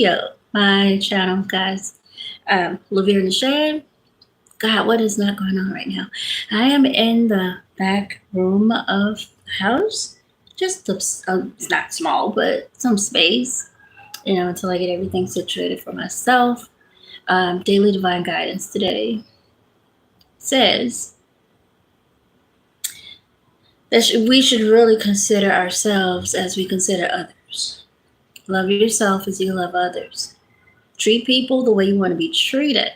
studio, my channel, guys. Laverne and Shane. God, what is not going on right now? I am in the back room of the house. Just it's not small, but some space, until I get everything situated for myself. Daily Divine Guidance today says that we should really consider ourselves as we consider others. Love yourself as you love others. Treat people the way you want to be treated.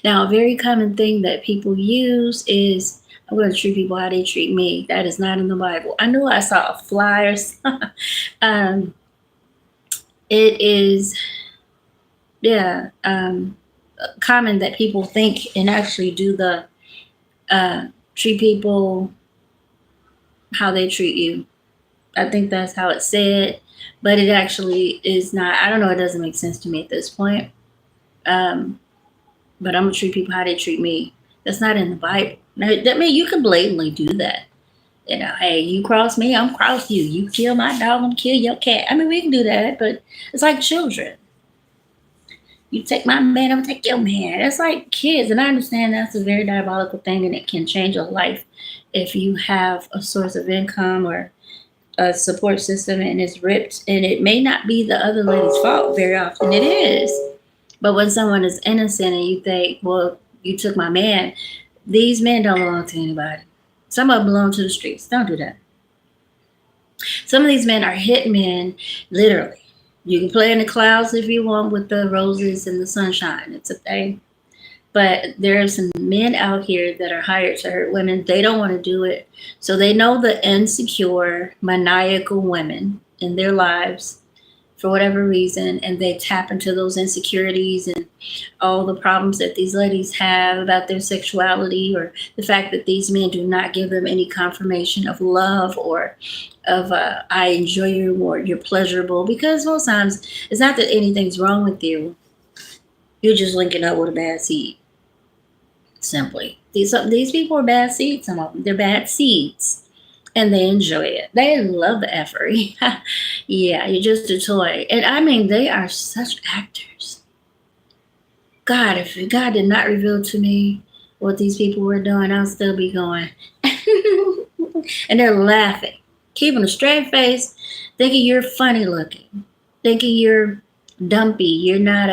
Now, a very common thing that people use is I'm going to treat people how they treat me. That is not in the Bible. I know I saw a flyer. um, it is, yeah, common that people think and actually do the treat people how they treat you. I think that's how it's said, but it actually is not. I don't know. It doesn't make sense to me at this point. Um, but I'm gonna treat people how they treat me. That's not in the Bible. Now, that mean you can blatantly do that. Hey, you cross me, I'm cross you. You kill my dog, I'm gonna kill your cat. I mean, we can do that, but it's like children. You take my man, I'm gonna take your man. It's like kids, and I understand that's a very diabolical thing, and it can change your life if you have a source of income or a support system and it's ripped, and it may not be the other lady's fault. Very often it is. But when someone is innocent and you think, well, you took my man, these men don't belong to anybody. Some of them belong to the streets. Don't do that. Some of these men are hit men, literally. You can play in the clouds if you want with the roses and the sunshine. It's a thing. But there are some men out here that are hired to hurt women. They don't want to do it. So they know the insecure, maniacal women in their lives for whatever reason, and they tap into those insecurities and all the problems that these ladies have about their sexuality, or the fact that these men do not give them any confirmation of love or of I enjoy you or you're pleasurable, because most times it's not that anything's wrong with you. You're just linking up with a bad seed. Simply. These people are bad seeds, some of them. They're bad seeds. And they enjoy it. They love the effery. Yeah, you're just a toy. And I mean, they are such actors. God, if God did not reveal to me what these people were doing, I'll still be going. And they're laughing, keeping a straight face, thinking you're funny looking, thinking you're dumpy. You're not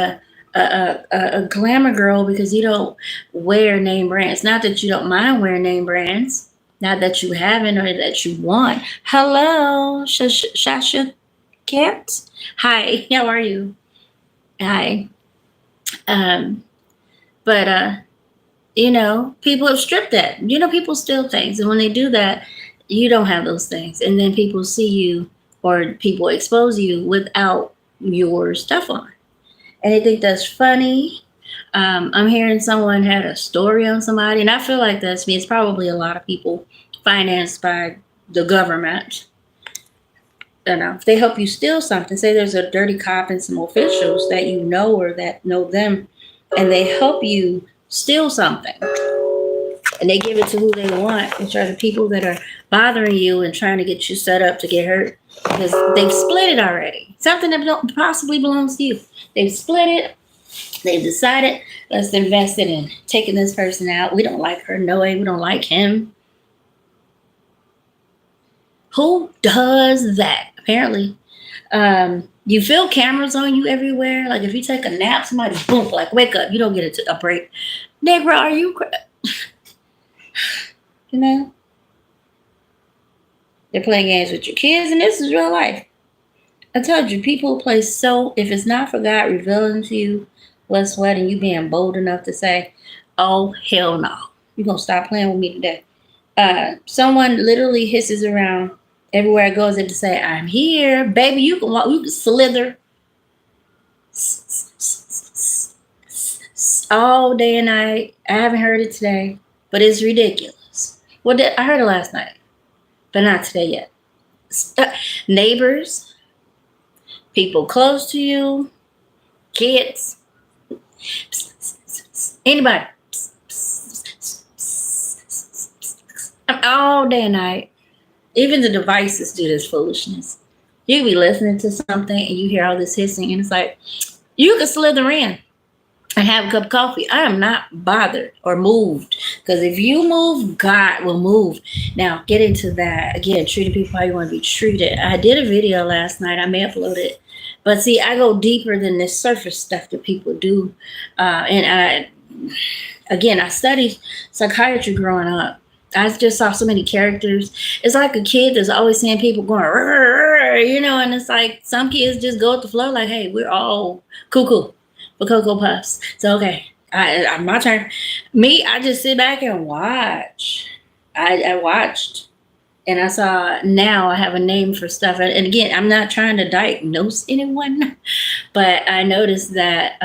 a glamour girl because you don't wear name brands. Not that you don't mind wearing name brands, not that you haven't or that you want. Hello, Shasha Cat. Hi, how are you? Hi. Um, but people have stripped that. People steal things, and when they do that, you don't have those things, and then people see you or people expose you without your stuff on, and they think that's funny. I'm hearing someone had a story on somebody, and I feel like that's me. It's probably a lot of people financed by the government. If they help you steal something, say there's a dirty cop and some officials that you know or that know them, and they help you steal something, and they give it to who they want, which are the people that are bothering you and trying to get you set up to get hurt, because they've split it already. Something that possibly belongs to you. They've split it. They've decided, let's invest it in taking this person out. We don't like her. No way. We don't like him. Who does that? Apparently. You feel cameras on you everywhere. Like if you take a nap, somebody boom, like wake up. You don't get a break. Negro, are you? You know? They're playing games with your kids, and this is real life. I told you, people play if it's not for God revealing to you what's what, and you being bold enough to say, oh, hell no. You're going to stop playing with me today. Someone literally hisses around everywhere it goes in to say, I'm here. Baby, you can walk, you can slither all day and night. I haven't heard it today, but it's ridiculous. I heard it last night, but not today yet. Neighbors, people close to you, kids, anybody, all day and night. Even the devices do this foolishness. You can be listening to something and you hear all this hissing, and it's like, You can slither in and have a cup of coffee. I am not bothered or moved, because if you move, God will move. Now, get into that again. Treating people how you want to be treated. I did a video last night. I may upload it, but see, I go deeper than this surface stuff that people do. I studied psychiatry growing up. I just saw so many characters. It's like a kid that's always seeing people going, and it's like some kids just go with the flow, like, hey, we're all cuckoo for Cocoa Puffs. So, okay, my turn. Me, I just sit back and watch. I watched, and I saw, now I have a name for stuff. And again, I'm not trying to diagnose anyone, but I noticed that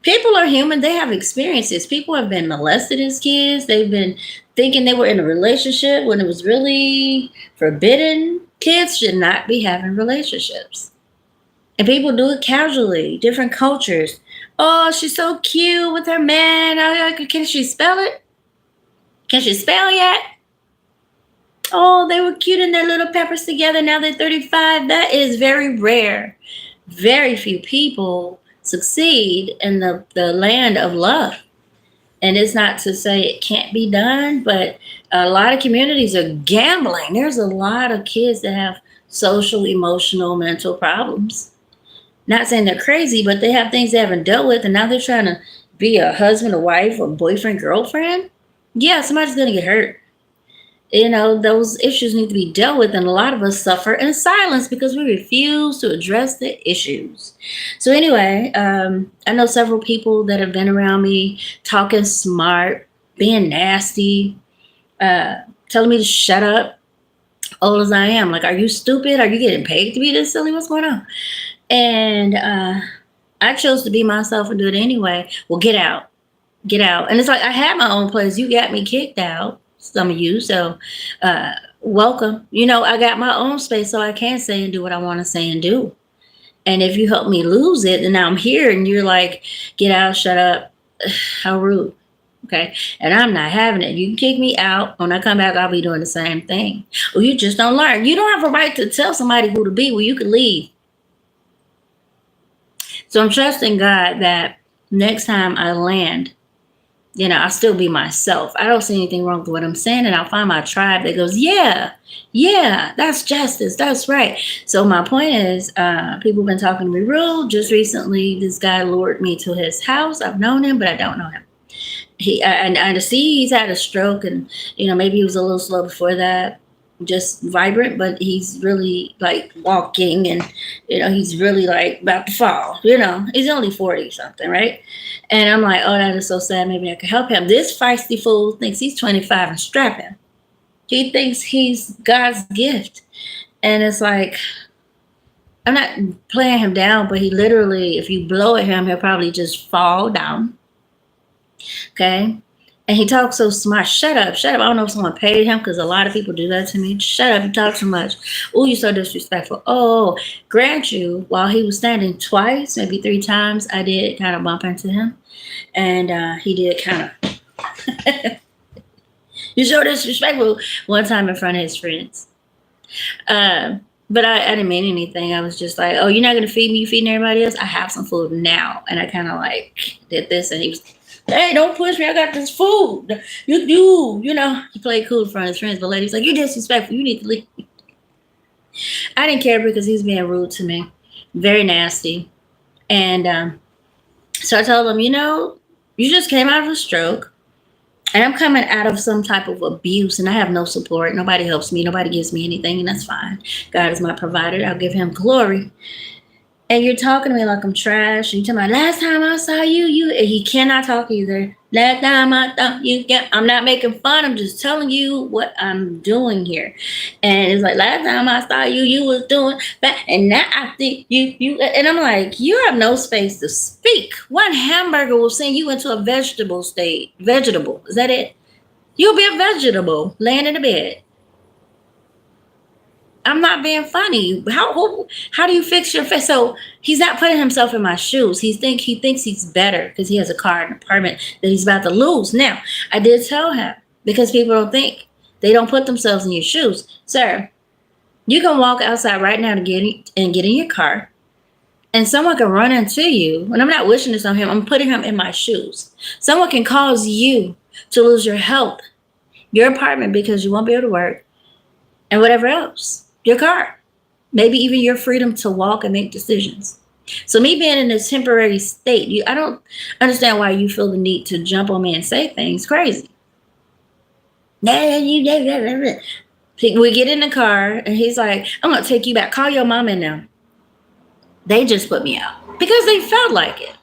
people are human. They have experiences. People have been molested as kids. They've been thinking they were in a relationship when it was really forbidden. Kids should not be having relationships. And people do it casually. Different cultures. Oh, she's so cute with her man. Can she spell it? Can she spell yet? Oh, they were cute in their little peppers together. Now they're 35. That is very rare. Very few people succeed in the land of love. And it's not to say it can't be done, but a lot of communities are gambling. There's a lot of kids that have social, emotional, mental problems. Not saying they're crazy, but they have things they haven't dealt with, and now they're trying to be a husband, a wife, or boyfriend, girlfriend. Yeah, somebody's going to get hurt. Those issues need to be dealt with, and a lot of us suffer in silence because we refuse to address the issues. So anyway, I know several people that have been around me talking smart, being nasty, telling me to shut up, old as I am. Like, are you stupid? Are you getting paid to be this silly? What's going on? And I chose to be myself and do it anyway. Well, get out. Get out. And it's like, I had my own place. You got me kicked out, some of you. So welcome. I got my own space, so I can say and do what I want to say and do. And if you help me lose it, then now I'm here and you're like, get out, shut up. How rude. Okay. And I'm not having it. You can kick me out. When I come back, I'll be doing the same thing. Well, you just don't learn. You don't have a right to tell somebody who to be. Well, you can leave. So I'm trusting God that next time I land, I'll still be myself. I don't see anything wrong with what I'm saying, and I'll find my tribe that goes, yeah, that's justice. That's right. So my point is, people have been talking to me rude. Just recently, this guy lured me to his house. I've known him, but I don't know him. I see he's had a stroke, and maybe he was a little slow before that. Just vibrant, but he's really like walking, and he's really like about to fall. He's only 40 something, right? And I'm like, oh, that is so sad. Maybe I could help him. This feisty fool thinks he's 25 and strapping. He thinks he's God's gift, and it's like, I'm not playing him down, but he literally, if you blow at him, he'll probably just fall down. Okay. And he talks so smart. Shut up. I don't know if someone paid him, because a lot of people do that to me. Shut up. You talk too much. Oh, you're so disrespectful. Oh, grant you, while he was standing twice, maybe 3 times, I did kind of bump into him. And he did kind of, you're so disrespectful, one time in front of his friends. But I didn't mean anything. I was just like, oh, you're not going to feed me? You feeding everybody else? I have some food now. And I kind of like did this, and he was, hey, don't push me. I got this food. He played cool in front of his friends, but later he's like, you're disrespectful. You need to leave. I didn't care because he's being rude to me. Very nasty. And so I told him, you just came out of a stroke, and I'm coming out of some type of abuse, and I have no support. Nobody helps me. Nobody gives me anything, and that's fine. God is my provider. I'll give him glory. And you're talking to me like I'm trash. And you're talking about, last time I saw you, and he cannot talk either. Last time I thought you get, I'm not making fun. I'm just telling you what I'm doing here. And it's like, last time I saw you was doing that. And now I think you, and I'm like, you have no space to speak. One hamburger will send you into a vegetable state. Vegetable. Is that it? You'll be a vegetable laying in the bed. I'm not being funny. How do you fix your face? So he's not putting himself in my shoes. He thinks he's better because he has a car and apartment that he's about to lose. Now, I did tell him, because people don't think, they don't put themselves in your shoes. Sir, you can walk outside right now to get in your car. And someone can run into you, and I'm not wishing this on him, I'm putting him in my shoes. Someone can cause you to lose your health, your apartment because you won't be able to work, and whatever else, your car, maybe even your freedom to walk and make decisions. So me being in this temporary state, I don't understand why you feel the need to jump on me and say things crazy. We get in the car and he's like, I'm gonna take you back. Call your mom in now. They just put me out because they felt like it.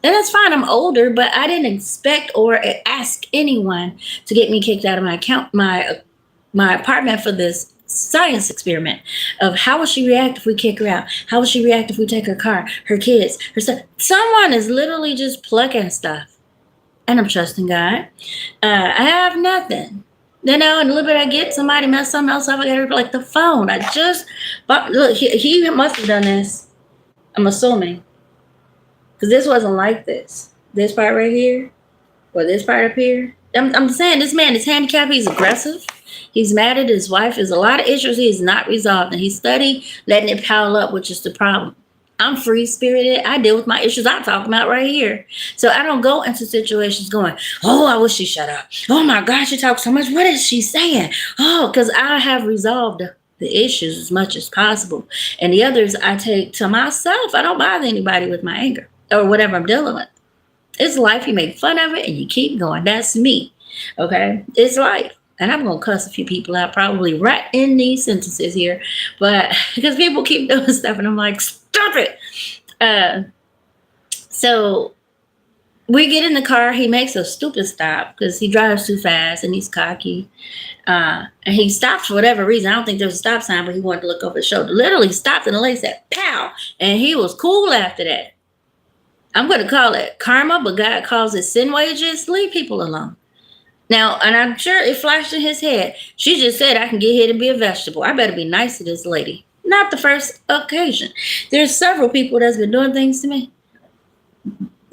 And that's fine. I'm older, but I didn't expect or ask anyone to get me kicked out of my apartment for this science experiment of how will she react if we kick her out? How will she react if we take her car, her kids, her stuff? Someone is literally just plucking stuff. And I'm trusting God. I have nothing. And a little bit I get, somebody messed something else up. I got to like the phone. I just bought, look, he must have done this. I'm assuming. Because this wasn't like this. This part right here, or this part up here. I'm saying this man is handicapped. He's aggressive. He's mad at his wife. There's a lot of issues he has not resolved. And he's studied letting it pile up, which is the problem. I'm free spirited. I deal with my issues I'm talking about right here. So I don't go into situations going, oh, I wish she shut up. Oh my gosh, she talks so much. What is she saying? Oh, because I have resolved the issues as much as possible. And the others I take to myself. I don't bother anybody with my anger or whatever I'm dealing with. It's life. You make fun of it and you keep going. That's me. Okay? It's life. And I'm going to cuss a few people out probably right in these sentences here. But because people keep doing stuff and I'm like, stop it. So we get in the car. He makes a stupid stop because he drives too fast and he's cocky. And he stops for whatever reason. I don't think there was a stop sign, but he wanted to look over his shoulder. Literally stopped and the lady said, pow. And he was cool after that. I'm going to call it karma, but God calls it sin wages. Leave people alone. Now, and I'm sure it flashed in his head. She just said I can get here to be a vegetable. I better be nice to this lady. Not the first occasion. There's several people that's been doing things to me.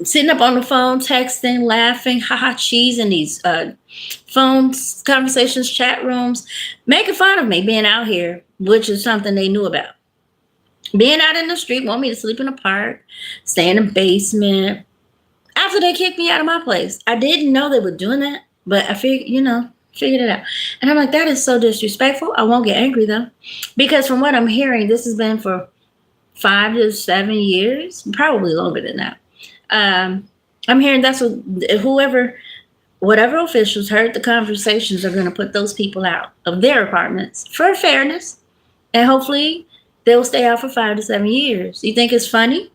Sitting up on the phone, texting, laughing, haha, cheese in these phone conversations, chat rooms, making fun of me being out here, which is something they knew about. Being out in the street, want me to sleep in the park, stay in the basement. After they kicked me out of my place, I didn't know they were doing that, but I figured it out. And I'm like, that is so disrespectful. I won't get angry though, because from what I'm hearing, this has been for 5 to 7 years, probably longer than that. I'm hearing that's what whatever officials heard the conversations are going to put those people out of their apartments for fairness, and hopefully they'll stay out for 5 to 7 years. You think it's funny?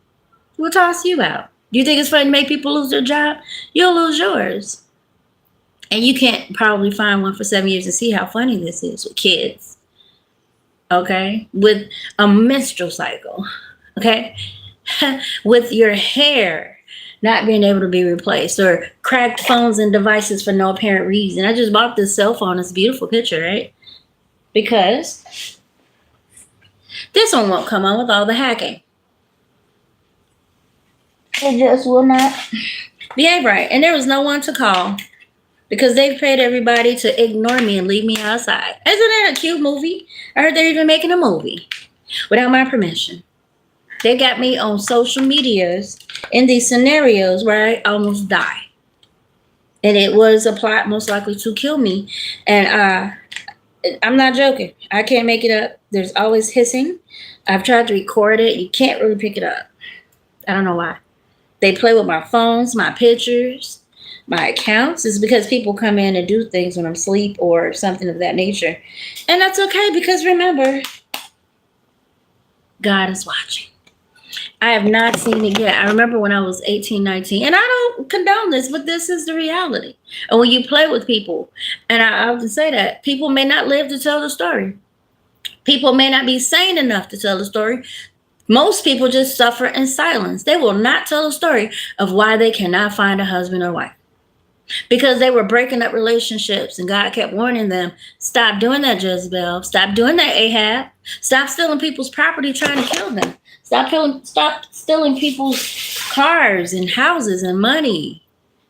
We'll toss you out. Do you think it's funny to make people lose their job? You'll lose yours. And you can't probably find one for 7 years and see how funny this is with kids. Okay? With a menstrual cycle. Okay? With your hair not being able to be replaced, or cracked phones and devices for no apparent reason. I just bought this cell phone. It's a beautiful picture, right? Because this one won't come on with all the hacking. It just will not behave right. And there was no one to call because they've paid everybody to ignore me and leave me outside. Isn't that a cute movie? I heard they're even making a movie without my permission. They got me on social medias in these scenarios where I almost die. And it was a plot most likely to kill me. And I'm not joking. I can't make it up. There's always hissing. I've tried to record it. You can't really pick it up. I don't know why. They play with my phones, my pictures, my accounts. It's because people come in and do things when I'm asleep or something of that nature. And that's okay because remember, God is watching. I have not seen it yet. I remember when I was 18, 19, and I don't condone this, but this is the reality. And when you play with people, and I often say that, people may not live to tell the story. People may not be sane enough to tell the story. Most people just suffer in silence. They will not tell a story of why they cannot find a husband or wife. Because they were breaking up relationships and God kept warning them, stop doing that, Jezebel. Stop doing that, Ahab. Stop stealing people's property trying to kill them. Stop stealing people's cars and houses and money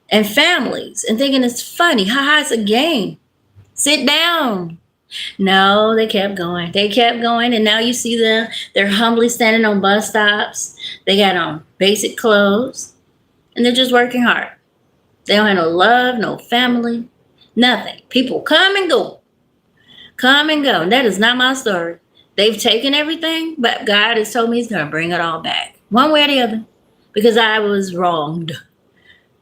and families and thinking it's funny. Ha, it's a game. Sit down. No, they kept going. They kept going, and now you see them. They're humbly standing on bus stops. They got on basic clothes, and they're just working hard. They don't have no love, no family, nothing. People come and go, come and go. That is not my story. They've taken everything, but God has told me He's going to bring it all back, one way or the other, because I was wronged.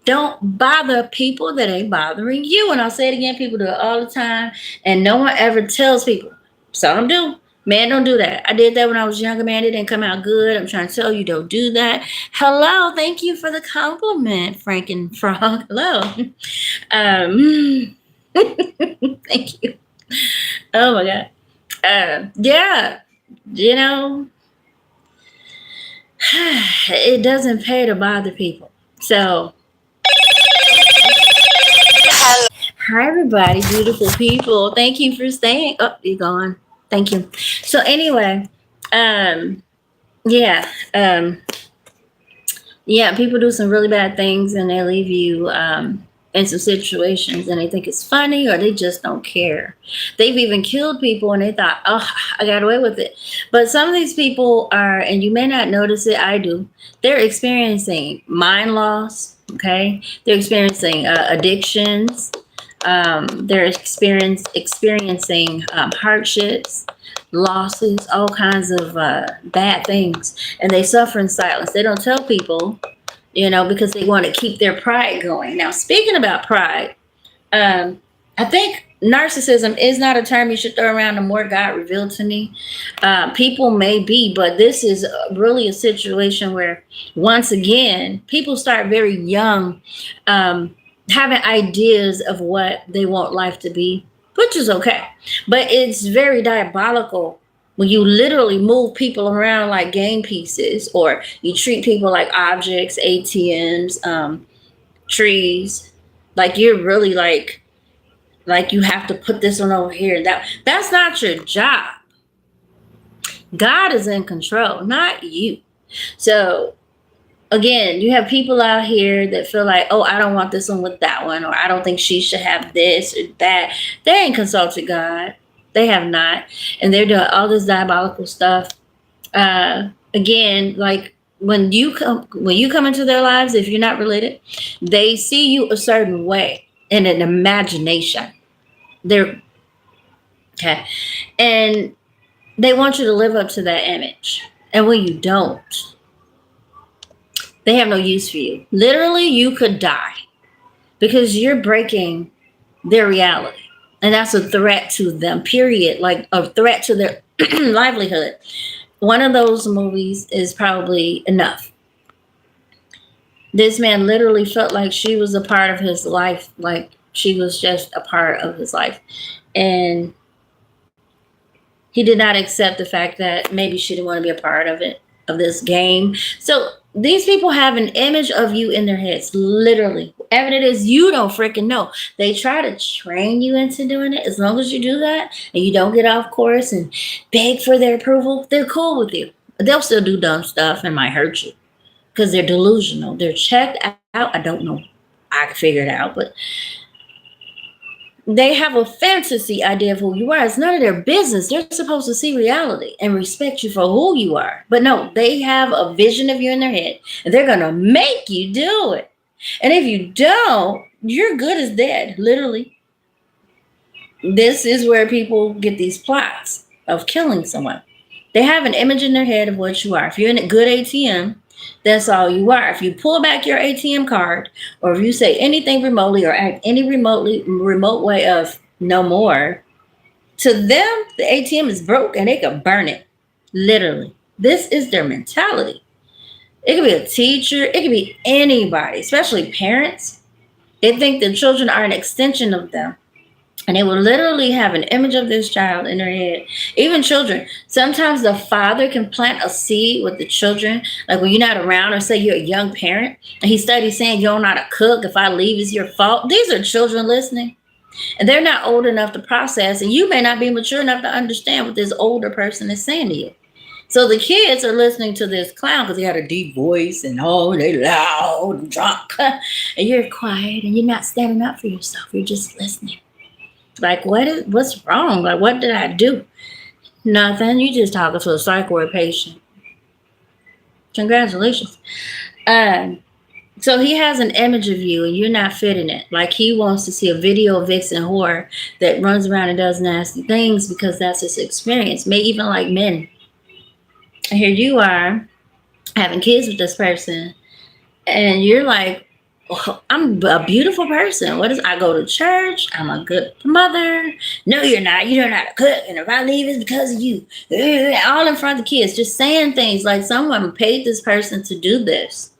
Don't bother people that ain't bothering you. And I'll say it again, people do it all the time, and no one ever tells people. Some do. Man, don't do that. I did that when I was younger, man. It didn't come out good. I'm trying to tell you, don't do that. Hello, thank you for the compliment, Franken Frog. Hello. Um, thank you. Oh my God. Yeah, you know, it doesn't pay to bother people. So, hi, everybody, beautiful people. Thank you for staying. Oh, you're gone. Thank you. So, anyway, um, yeah, yeah, people do some really bad things and they leave you in some situations and they think it's funny or they just don't care. They've even killed people and they thought, oh, I got away with it. But some of these people are, and you may not notice it, I do, they're experiencing mind loss, okay? They're experiencing addictions. They're experiencing hardships, losses, all kinds of bad things, and they suffer in silence. They don't tell people, because they want to keep their pride going. Now, speaking about pride, I think narcissism is not a term you should throw around. The more God revealed to me, people may be, but this is really a situation where, once again, people start very young, having ideas of what they want life to be, which is okay. But it's very diabolical when you literally move people around like game pieces, or you treat people like objects, ATMs, trees, like you're really like you have to put this one over here. That's not your job. God is in control, not you. So again, you have people out here that feel like, oh, I don't want this one with that one, or I don't think she should have this or that. They ain't consulted God. They have not. And they're doing all this diabolical stuff. Again, like when you come into their lives, if you're not related, they see you a certain way in an imagination. They're okay. And they want you to live up to that image. And when you don't, they have no use for you. Literally, you could die because you're breaking their reality. And that's a threat to them, period. Like a threat to their livelihood. One of those movies is probably enough. This man literally felt like she was a part of his life, like she was just a part of his life. And he did not accept the fact that maybe she didn't want to be a part of it, of this game. So these people have an image of you in their heads, literally. Whatever it is, you don't freaking know. They try to train you into doing it. As long as you do that and you don't get off course and beg for their approval, they're cool with you. They'll still do dumb stuff and might hurt you because they're delusional. They're checked out. I don't know. I can figure it out, but they have a fantasy idea of who you are. It's none of their business. They're supposed to see reality and respect you for who you are. But no, they have a vision of you in their head, and they're going to make you do it. And if you don't, you're good as dead, literally. This is where people get these plots of killing someone. They have an image in their head of what you are. If you're in a good ATM, that's all you are. If you pull back your ATM card, or if you say anything remotely or act any remote way of no more, to them, the ATM is broke and they can burn it. Literally. This is their mentality. It could be a teacher. It could be anybody, especially parents. They think the children are an extension of them. And they will literally have an image of this child in their head. Even children. Sometimes the father can plant a seed with the children. Like when you're not around, or say you're a young parent and he studies saying you don't know how to cook. If I leave, it's your fault. These are children listening. And they're not old enough to process. And you may not be mature enough to understand what this older person is saying to you. So the kids are listening to this clown because he had a deep voice and they loud and drunk. And you're quiet and you're not standing up for yourself. You're just listening. Like, what's wrong? Like, what did I do? Nothing. You just talking to a psych ward patient. Congratulations. Um, so he has an image of you and you're not fitting it. Like he wants to see a video of vixen whore that runs around and does nasty things because that's his experience. May even like men. And here you are having kids with this person and you're like, oh, I'm a beautiful person. What is I go to church? I'm a good mother. No, you're not. You don't know how to cook. And if I leave, it's because of you. All in front of the kids, just saying things like someone paid this person to do this.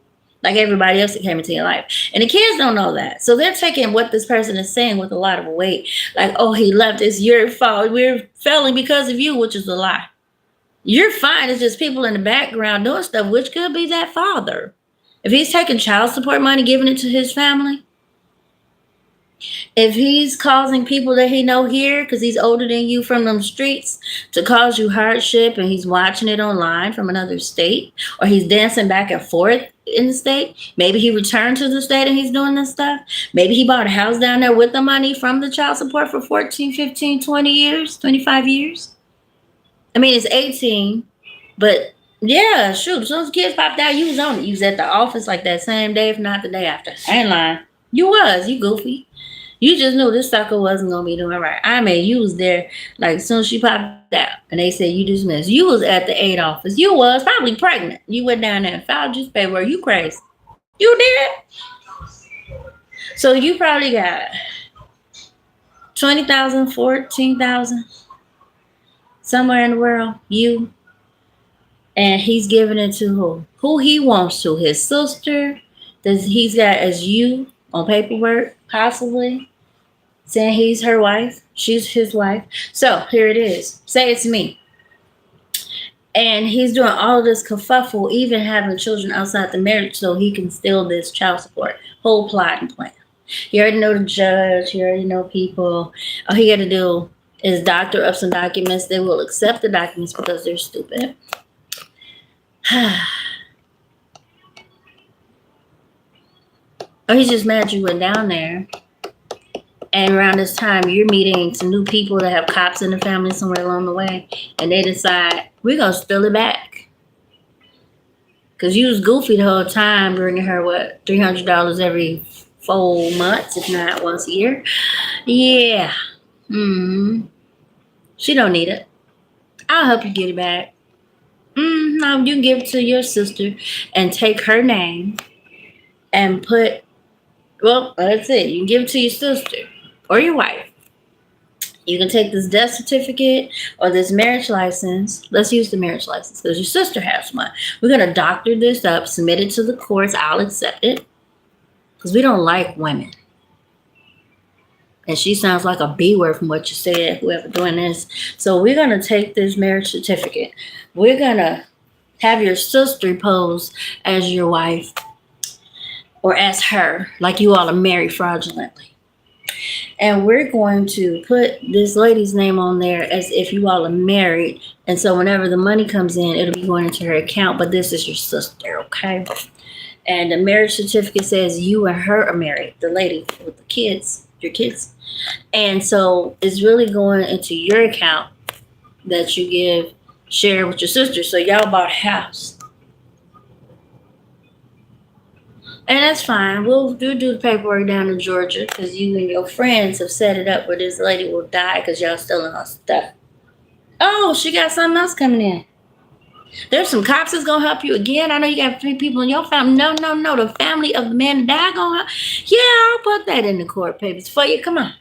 Like everybody else that came into your life. And the kids don't know that. So they're taking what this person is saying with a lot of weight. Like, oh, he left. It's your fault. We're failing because of you, which is a lie. You're fine. It's just people in the background doing stuff, which could be that father. If he's taking child support money, giving it to his family, if he's causing people that he know here because he's older than you from them streets to cause you hardship and he's watching it online from another state or he's dancing back and forth in the state, maybe he returned to the state and he's doing this stuff. Maybe he bought a house down there with the money from the child support for 14, 15, 20 years, 25 years. I mean, it's 18, but yeah, shoot, as soon as the kids popped out, you was on it. You was at the office like that same day, if not the day after. I ain't lying. You goofy. You just knew this sucker wasn't gonna be doing right. I mean, you was there like as soon as she popped out and they said you dismissed. You was at the aid office. You was probably pregnant. You went down there and filed your paperwork. You crazy. You did. So you probably got 20,000, 14,000 somewhere in the world. You and he's giving it to who? Who he wants to. His sister. Does he's got as you on paperwork, possibly. Saying he's her wife, she's his wife. So here it is. Say it's me. And he's doing all of this kerfuffle, even having children outside the marriage so he can steal this child support. Whole plot and plan. You already know the judge, you already know people. All he got to do is doctor up some documents. They will accept the documents because they're stupid. Or he's just mad you went down there. And around this time, you're meeting some new people that have cops in the family somewhere along the way. And they decide, we're going to steal it back. Because you was goofy the whole time, bringing her, what, $300 every 4 months, if not once a year. Yeah. She don't need it. I'll help you get it back. No, you can give it to your sister and take her name and put, well, that's it. You can give it to your sister. Or your wife. You can take this death certificate or this marriage license. Let's use the marriage license because your sister has one. We're going to doctor this up, submit it to the courts. I'll accept it because we don't like women. And she sounds like a B word from what you said, whoever doing this. So we're going to take this marriage certificate. We're going to have your sister pose as your wife or as her, like you all are married fraudulently. And we're going to put this lady's name on there as if you all are married. And so whenever the money comes in, it'll be going into her account. But this is your sister, okay? And the marriage certificate says you and her are married, the lady with the kids, your kids. And so it's really going into your account that you share with your sister. So y'all bought a house. And that's fine. We'll do the paperwork down in Georgia because you and your friends have set it up where this lady will die because y'all stealing her stuff. Oh, she got something else coming in. There's some cops that's going to help you again. I know you got 3 people in your family. No. The family of the man that died going to help. Yeah, I'll put that in the court papers for you. Come on.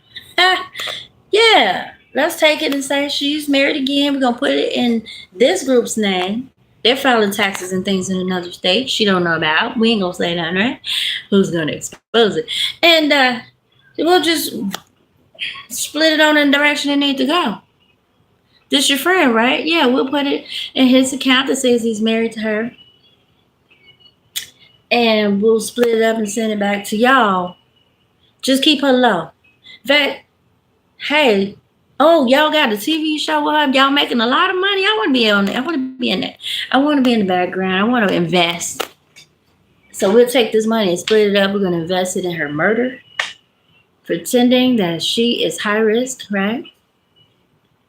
Yeah. Let's take it and say she's married again. We're going to put it in this group's name. They're filing taxes and things in another state she don't know about. We ain't going to say nothing, right? Who's going to expose it? And we'll just split it on in the direction it needs to go. This your friend, right? Yeah, we'll put it in his account that says he's married to her. And we'll split it up and send it back to y'all. Just keep her low. In fact, hey, oh, y'all got a TV show with her. Y'all making a lot of money. I want to be on it. I want to be in it. I want to be in the background. I want to invest. So we'll take this money and split it up. We're going to invest it in her murder. pretending that she is high risk, right?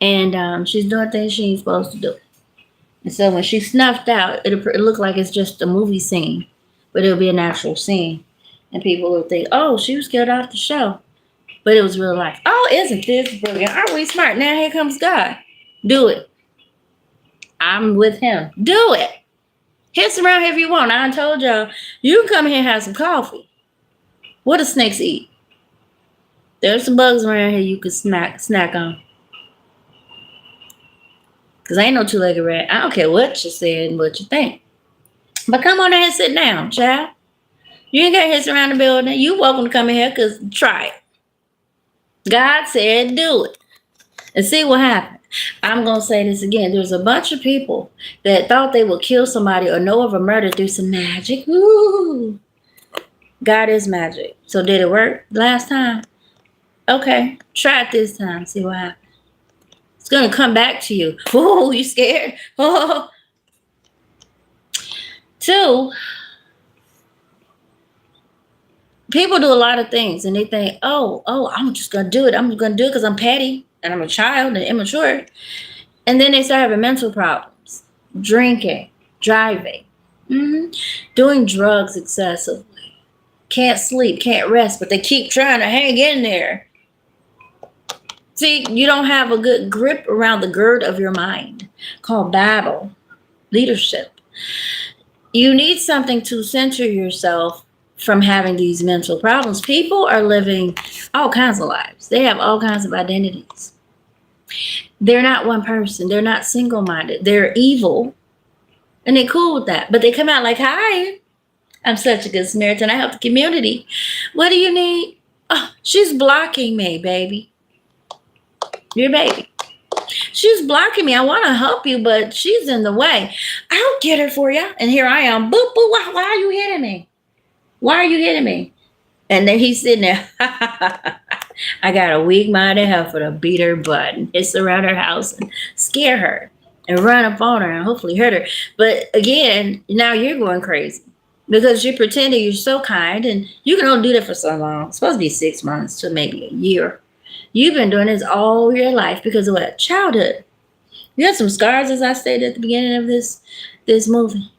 And she's doing things she ain't supposed to do. And so when she snuffed out, it looked like it's just a movie scene, but it'll be an actual scene. And people will think, oh, she was killed off the show. But it was real life. Oh, isn't this brilliant? Aren't we smart? Now here comes God. Do it. I'm with him. Do it. Hiss around here if you want. I told y'all, you can come here and have some coffee. What do snakes eat? There's some bugs around here you can snack on. Because ain't no two-legged rat. I don't care what you said and what you think. But come on in and sit down, child. You ain't got to hiss around the building. You welcome to come in here because try it. God said do it. And see what happens. I'm going to say this again. There's a bunch of people that thought they would kill somebody or know of a murder through some magic. Ooh. God is magic. So did it work last time? Okay. Try it this time. See what happens. It's going to come back to you. Oh, you scared? Oh. 2, people do a lot of things and they think, oh, I'm just going to do it. I'm going to do it because I'm petty and I'm a child and immature. And then they start having mental problems, drinking, driving, doing drugs excessively, can't sleep, can't rest, but they keep trying to hang in there. See, you don't have a good grip around the gird of your mind called Bible, leadership. You need something to center yourself from having these mental problems. People are living all kinds of lives. They have all kinds of identities. They're not one person. They're not single-minded. They're evil. And they're cool with that. But they come out like, hi, I'm such a good Samaritan. I help the community. What do you need? Oh, she's blocking me, baby. Your baby. She's blocking me. I want to help you, but she's in the way. I'll get her for you. And here I am. Boop, boop. Why are you hitting me? Why are you hitting me? And then he's sitting there. I got a weak-minded heifer to beat her butt and hiss around her house and scare her and run up on her and hopefully hurt her. But again, now you're going crazy because you're pretending you're so kind and you can only do that for so long. It's supposed to be 6 months to maybe a year. You've been doing this all your life because of what? Childhood. You had some scars, as I stated at the beginning of this movie,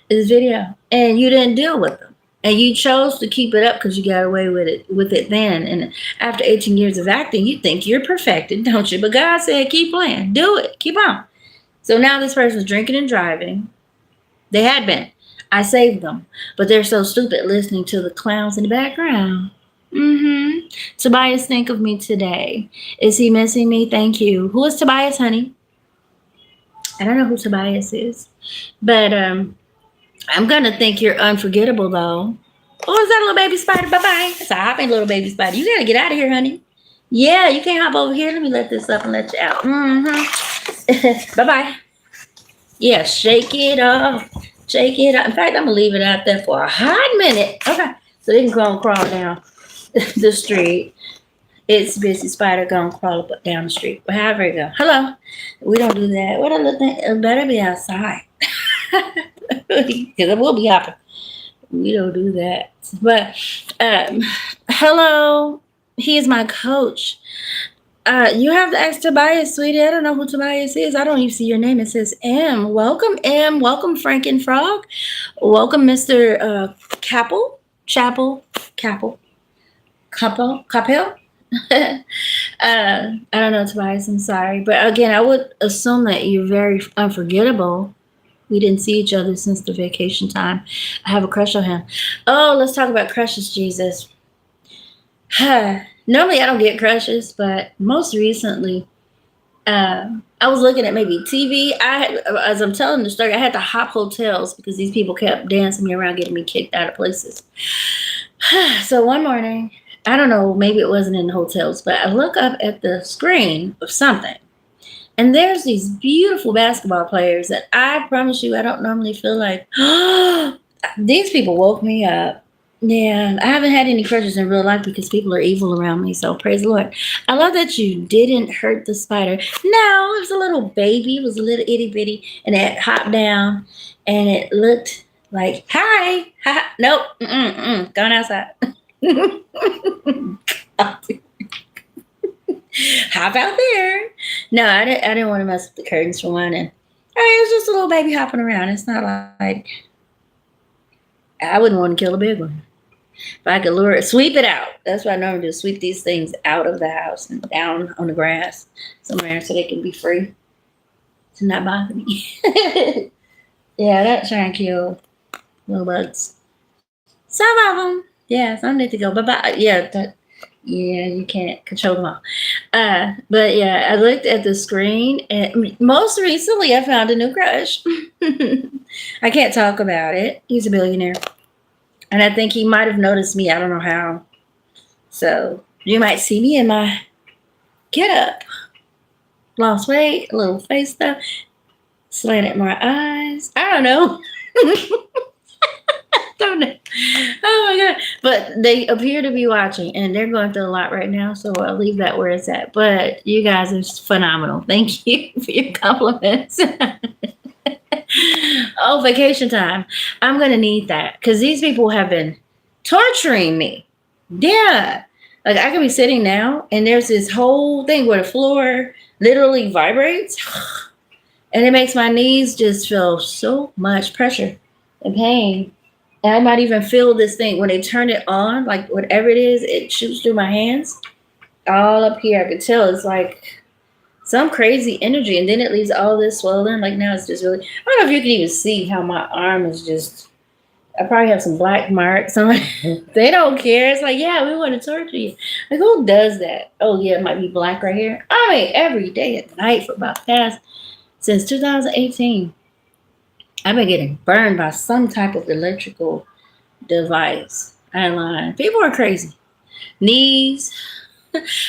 this video, and you didn't deal with them. And you chose to keep it up because you got away with it then. And after 18 years of acting, you think you're perfected, don't you? But God said, keep playing. Do it. Keep on. So now this person's drinking and driving. They had been. I saved them. But they're so stupid listening to the clowns in the background. Tobias, think of me today. Is he missing me? Thank you. Who is Tobias, honey? I don't know who Tobias is. But I'm going to think you're unforgettable, though. Oh, is that a little baby spider? Bye-bye. It's a hopping little baby spider. You got to get out of here, honey. Yeah, you can't hop over here. Let me let this up and let you out. Bye-bye. Yeah, shake it up. Shake it up. In fact, I'm going to leave it out there for a hot minute. Okay. So they can go and crawl down the street. It's busy spider gonna crawl up down the street. But however it go. Hello. We don't do that. What other thing? It better be outside. Because it will be hopping. We don't do that. But hello. He is my coach. You have to ask Tobias, sweetie. I don't know who Tobias is. I don't even see your name. It says M. Welcome, M. Welcome, Franken Frog. Welcome, Mr. Capel. Capel. I don't know, Tobias. I'm sorry. But again, I would assume that you're very unforgettable. We didn't see each other since the vacation time. I have a crush on him. Oh, let's talk about crushes, Jesus. Normally, I don't get crushes, but most recently, I was looking at maybe TV. As I'm telling the story, I had to hop hotels because these people kept dancing me around, getting me kicked out of places. So one morning, I don't know, maybe it wasn't in the hotels, but I look up at the screen of something. And there's these beautiful basketball players that I promise you I don't normally feel like, these people woke me up. Yeah, I haven't had any crushes in real life because people are evil around me. So praise the Lord. I love that you didn't hurt the spider. No, it was a little baby. It was a little itty bitty. And it hopped down and it looked like, hi. Nope. Going outside. Hop out there. No, I didn't want to mess with the curtains for one. And it was just a little baby hopping around. It's not like I wouldn't want to kill a big one. If I could lure it, sweep it out. That's what I normally do. Sweep these things out of the house and down on the grass somewhere so they can be free to not bother me. Yeah, that trying to kill little bugs. Some of them, yeah, some need to go. Bye. Yeah, you can't control them all. But yeah, I looked at the screen, and most recently, I found a new crush. I can't talk about it. He's a billionaire, and I think he might have noticed me. I don't know how. So you might see me in my get up, lost weight, a little face stuff, slanted my eyes. I don't know. Don't know. Oh my god! But they appear to be watching, and they're going through a lot right now. So I'll leave that where it's at. But you guys are phenomenal. Thank you for your compliments. Oh, vacation time! I'm gonna need that because these people have been torturing me. Yeah, like I could be sitting now, and there's this whole thing where the floor literally vibrates, and it makes my knees just feel so much pressure and pain. And I might even feel this thing when they turn it on, like whatever it is, it shoots through my hands all up here. I can tell it's like some crazy energy, and then it leaves all this swollen. Like now, it's just really. I don't know if you can even see how my arm is just. I probably have some black marks on it. They don't care. It's like, yeah, we want to torture you. Like, who does that? Oh yeah, it might be black right here. I mean, every day at night for about past since 2018. I've been getting burned by some type of electrical device. I ain't lying. People are crazy. Knees.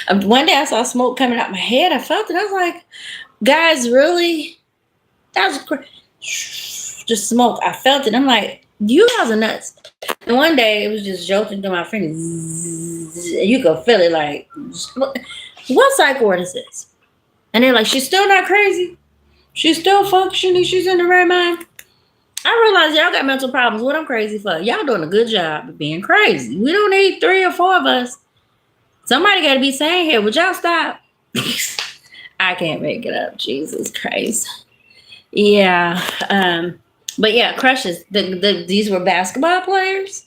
One day I saw smoke coming out my head. I felt it. I was like, guys, really? That was just smoke. I felt it. I'm like, you guys are nuts. And one day it was just jolting through my fingers. You could feel it like, what psych ward is this? And they're like, she's still not crazy. She's still functioning. She's in the right mind. I realize y'all got mental problems. What I'm crazy for? Y'all doing a good job of being crazy. We don't need 3 or 4 of us. Somebody got to be saying here, would y'all stop? I can't make it up. Jesus Christ. Yeah. But yeah, crushes. These were basketball players.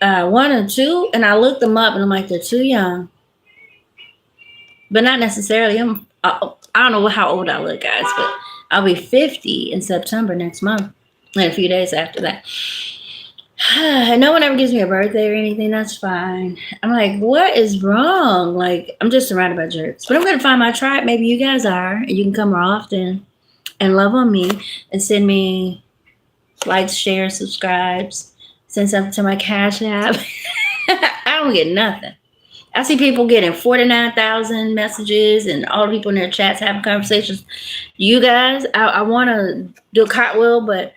1 or 2. And I looked them up and I'm like, they're too young. But not necessarily. I don't know how old I look, guys, but I'll be 50 in September next month. And a few days after that. No one ever gives me a birthday or anything. That's fine. I'm like, what is wrong? Like, I'm just surrounded by jerks. But I'm going to find my tribe. Maybe you guys are. And you can come more often and love on me and send me likes, shares, subscribes. Send something to my Cash App. I don't get nothing. I see people getting 49,000 messages and all the people in their chats having conversations. You guys, I want to do a cartwheel, but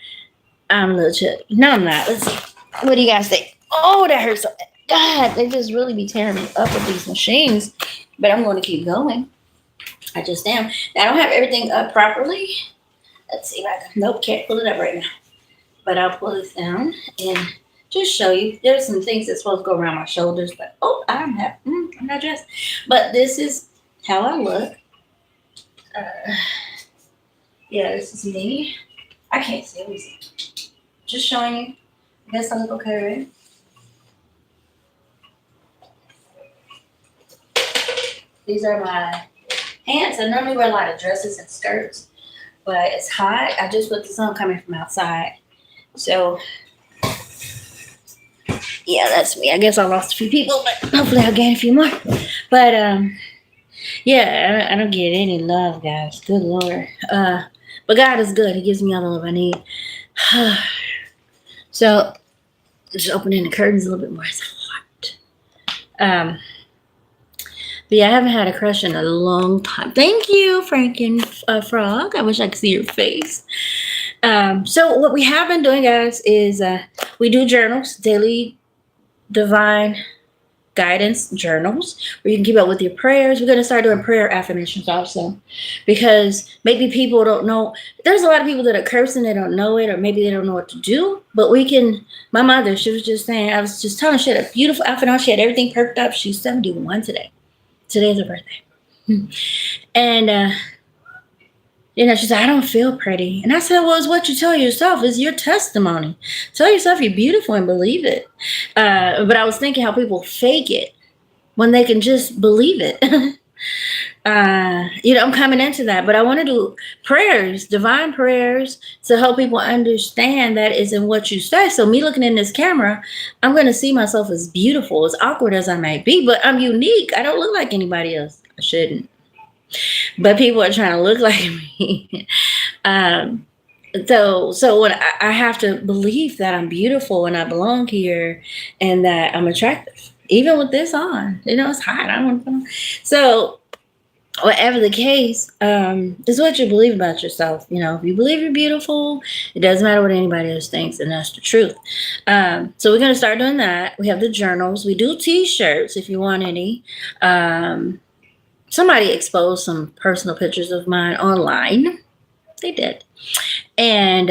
I'm a little chubby. No, I'm not. Let's see. What do you guys think? Oh, that hurts so bad. God, they just really be tearing me up with these machines. But I'm going to keep going. I just am. Now, I don't have everything up properly. Let's see if I can. Nope, can't pull it up right now. But I'll pull this down and just show you. There's some things that's supposed to go around my shoulders. But, oh, I'm not dressed. But this is how I look. Yeah, this is me. I can't see. Let me see. Just showing you. I guess I look okay, right? These are my pants. I normally wear a lot of dresses and skirts, but it's hot. I just put the sun coming from outside. So, yeah, that's me. I guess I lost a few people, but hopefully I'll gain a few more. But, yeah, I don't get any love, guys. Good Lord. But God is good. He gives me all the love I need. So, just opening the curtains a little bit more. It's hot. But yeah, I haven't had a crush in a long time. Thank you, Franken Frog. I wish I could see your face. So what we have been doing, guys, is we do journals, daily divine guidance journals where you can keep up with your prayers. We're going to start doing prayer affirmations also, because maybe people don't know. There's a lot of people that are cursing, they don't know it, or maybe they don't know what to do. But we can. My mother, she was just saying, I was just telling her, she had a beautiful outfit on. She had everything perked up. She's 71 today. Today's her birthday. And she said, I don't feel pretty. And I said, well, it's what you tell yourself. It's your testimony. Tell yourself you're beautiful and believe it. But I was thinking how people fake it when they can just believe it. I'm coming into that. But I want to do prayers, divine prayers, to help people understand that isn't what you say. So me looking in this camera, I'm going to see myself as beautiful, as awkward as I may be. But I'm unique. I don't look like anybody else. I shouldn't. But people are trying to look like me. So when I have to believe that I'm beautiful and I belong here and that I'm attractive, even with this on, it's hot. I don't want to. So whatever the case, is what you believe about yourself. If you believe you're beautiful, it doesn't matter what anybody else thinks, and that's the truth. So we're going to start doing that. We have the journals. We do t-shirts if you want any. Somebody exposed some personal pictures of mine online. They did. And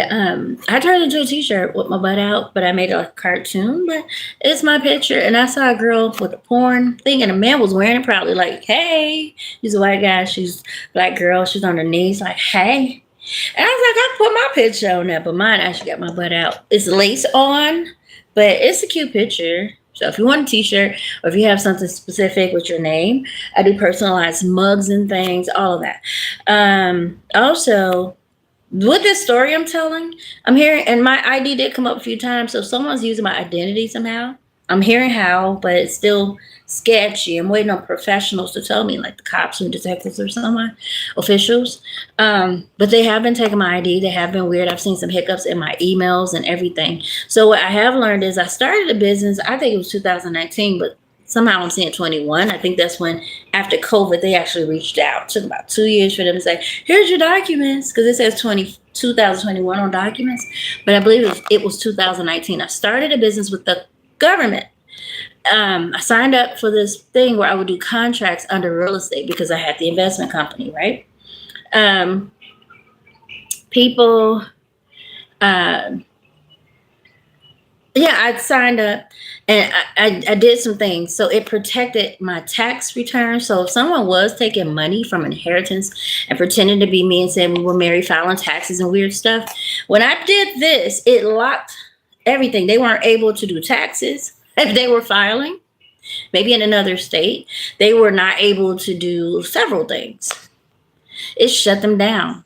I turned into a t-shirt with my butt out, but I made it like a cartoon. But it's my picture. And I saw a girl with a porn thing, and a man was wearing it proudly, like, hey. He's a white guy. She's a black girl. She's on her knees, like, hey. And I was like, I put my picture on there, but mine actually got my butt out. It's lace on, but it's a cute picture. So if you want a t-shirt, or if you have something specific with your name, I do personalized mugs and things, all of that. Also, with this story I'm telling, I'm hearing, and my ID did come up a few times, so if someone's using my identity somehow, I'm hearing how, but it's still sketchy. I'm waiting on professionals to tell me, like the cops or detectives or someone, officials. But they have been taking my ID. They have been weird. I've seen some hiccups in my emails and everything. So what I have learned is I started a business, I think it was 2019, but somehow I'm seeing 21. I think that's when, after COVID, they actually reached out. It took about 2 years for them to say, here's your documents, because it says 2021 on documents. But I believe it was 2019. I started a business with the government. I signed up for this thing where I would do contracts under real estate because I had the investment company, right? People, I signed up and I did some things. So it protected my tax return. So if someone was taking money from inheritance and pretending to be me and saying we were married, filing taxes and weird stuff, when I did this, it locked everything. They weren't able to do taxes if they were filing, maybe in another state. They were not able to do several things. It shut them down.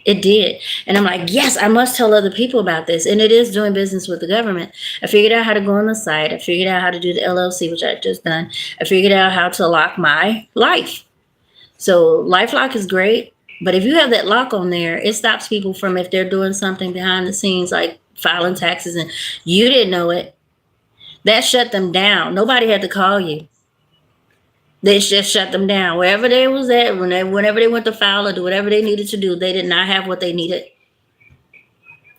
It did. And I'm like, yes, I must tell other people about this. And it is doing business with the government. I figured out how to go on the site. I figured out how to do the LLC, which I've just done. I figured out how to lock my life. So LifeLock is great. But if you have that lock on there, it stops people from, if they're doing something behind the scenes, like filing taxes, and you didn't know it, that shut them down. Nobody had to call you. They just shut them down. Wherever they was at, whenever they went to file or do whatever they needed to do, they did not have what they needed.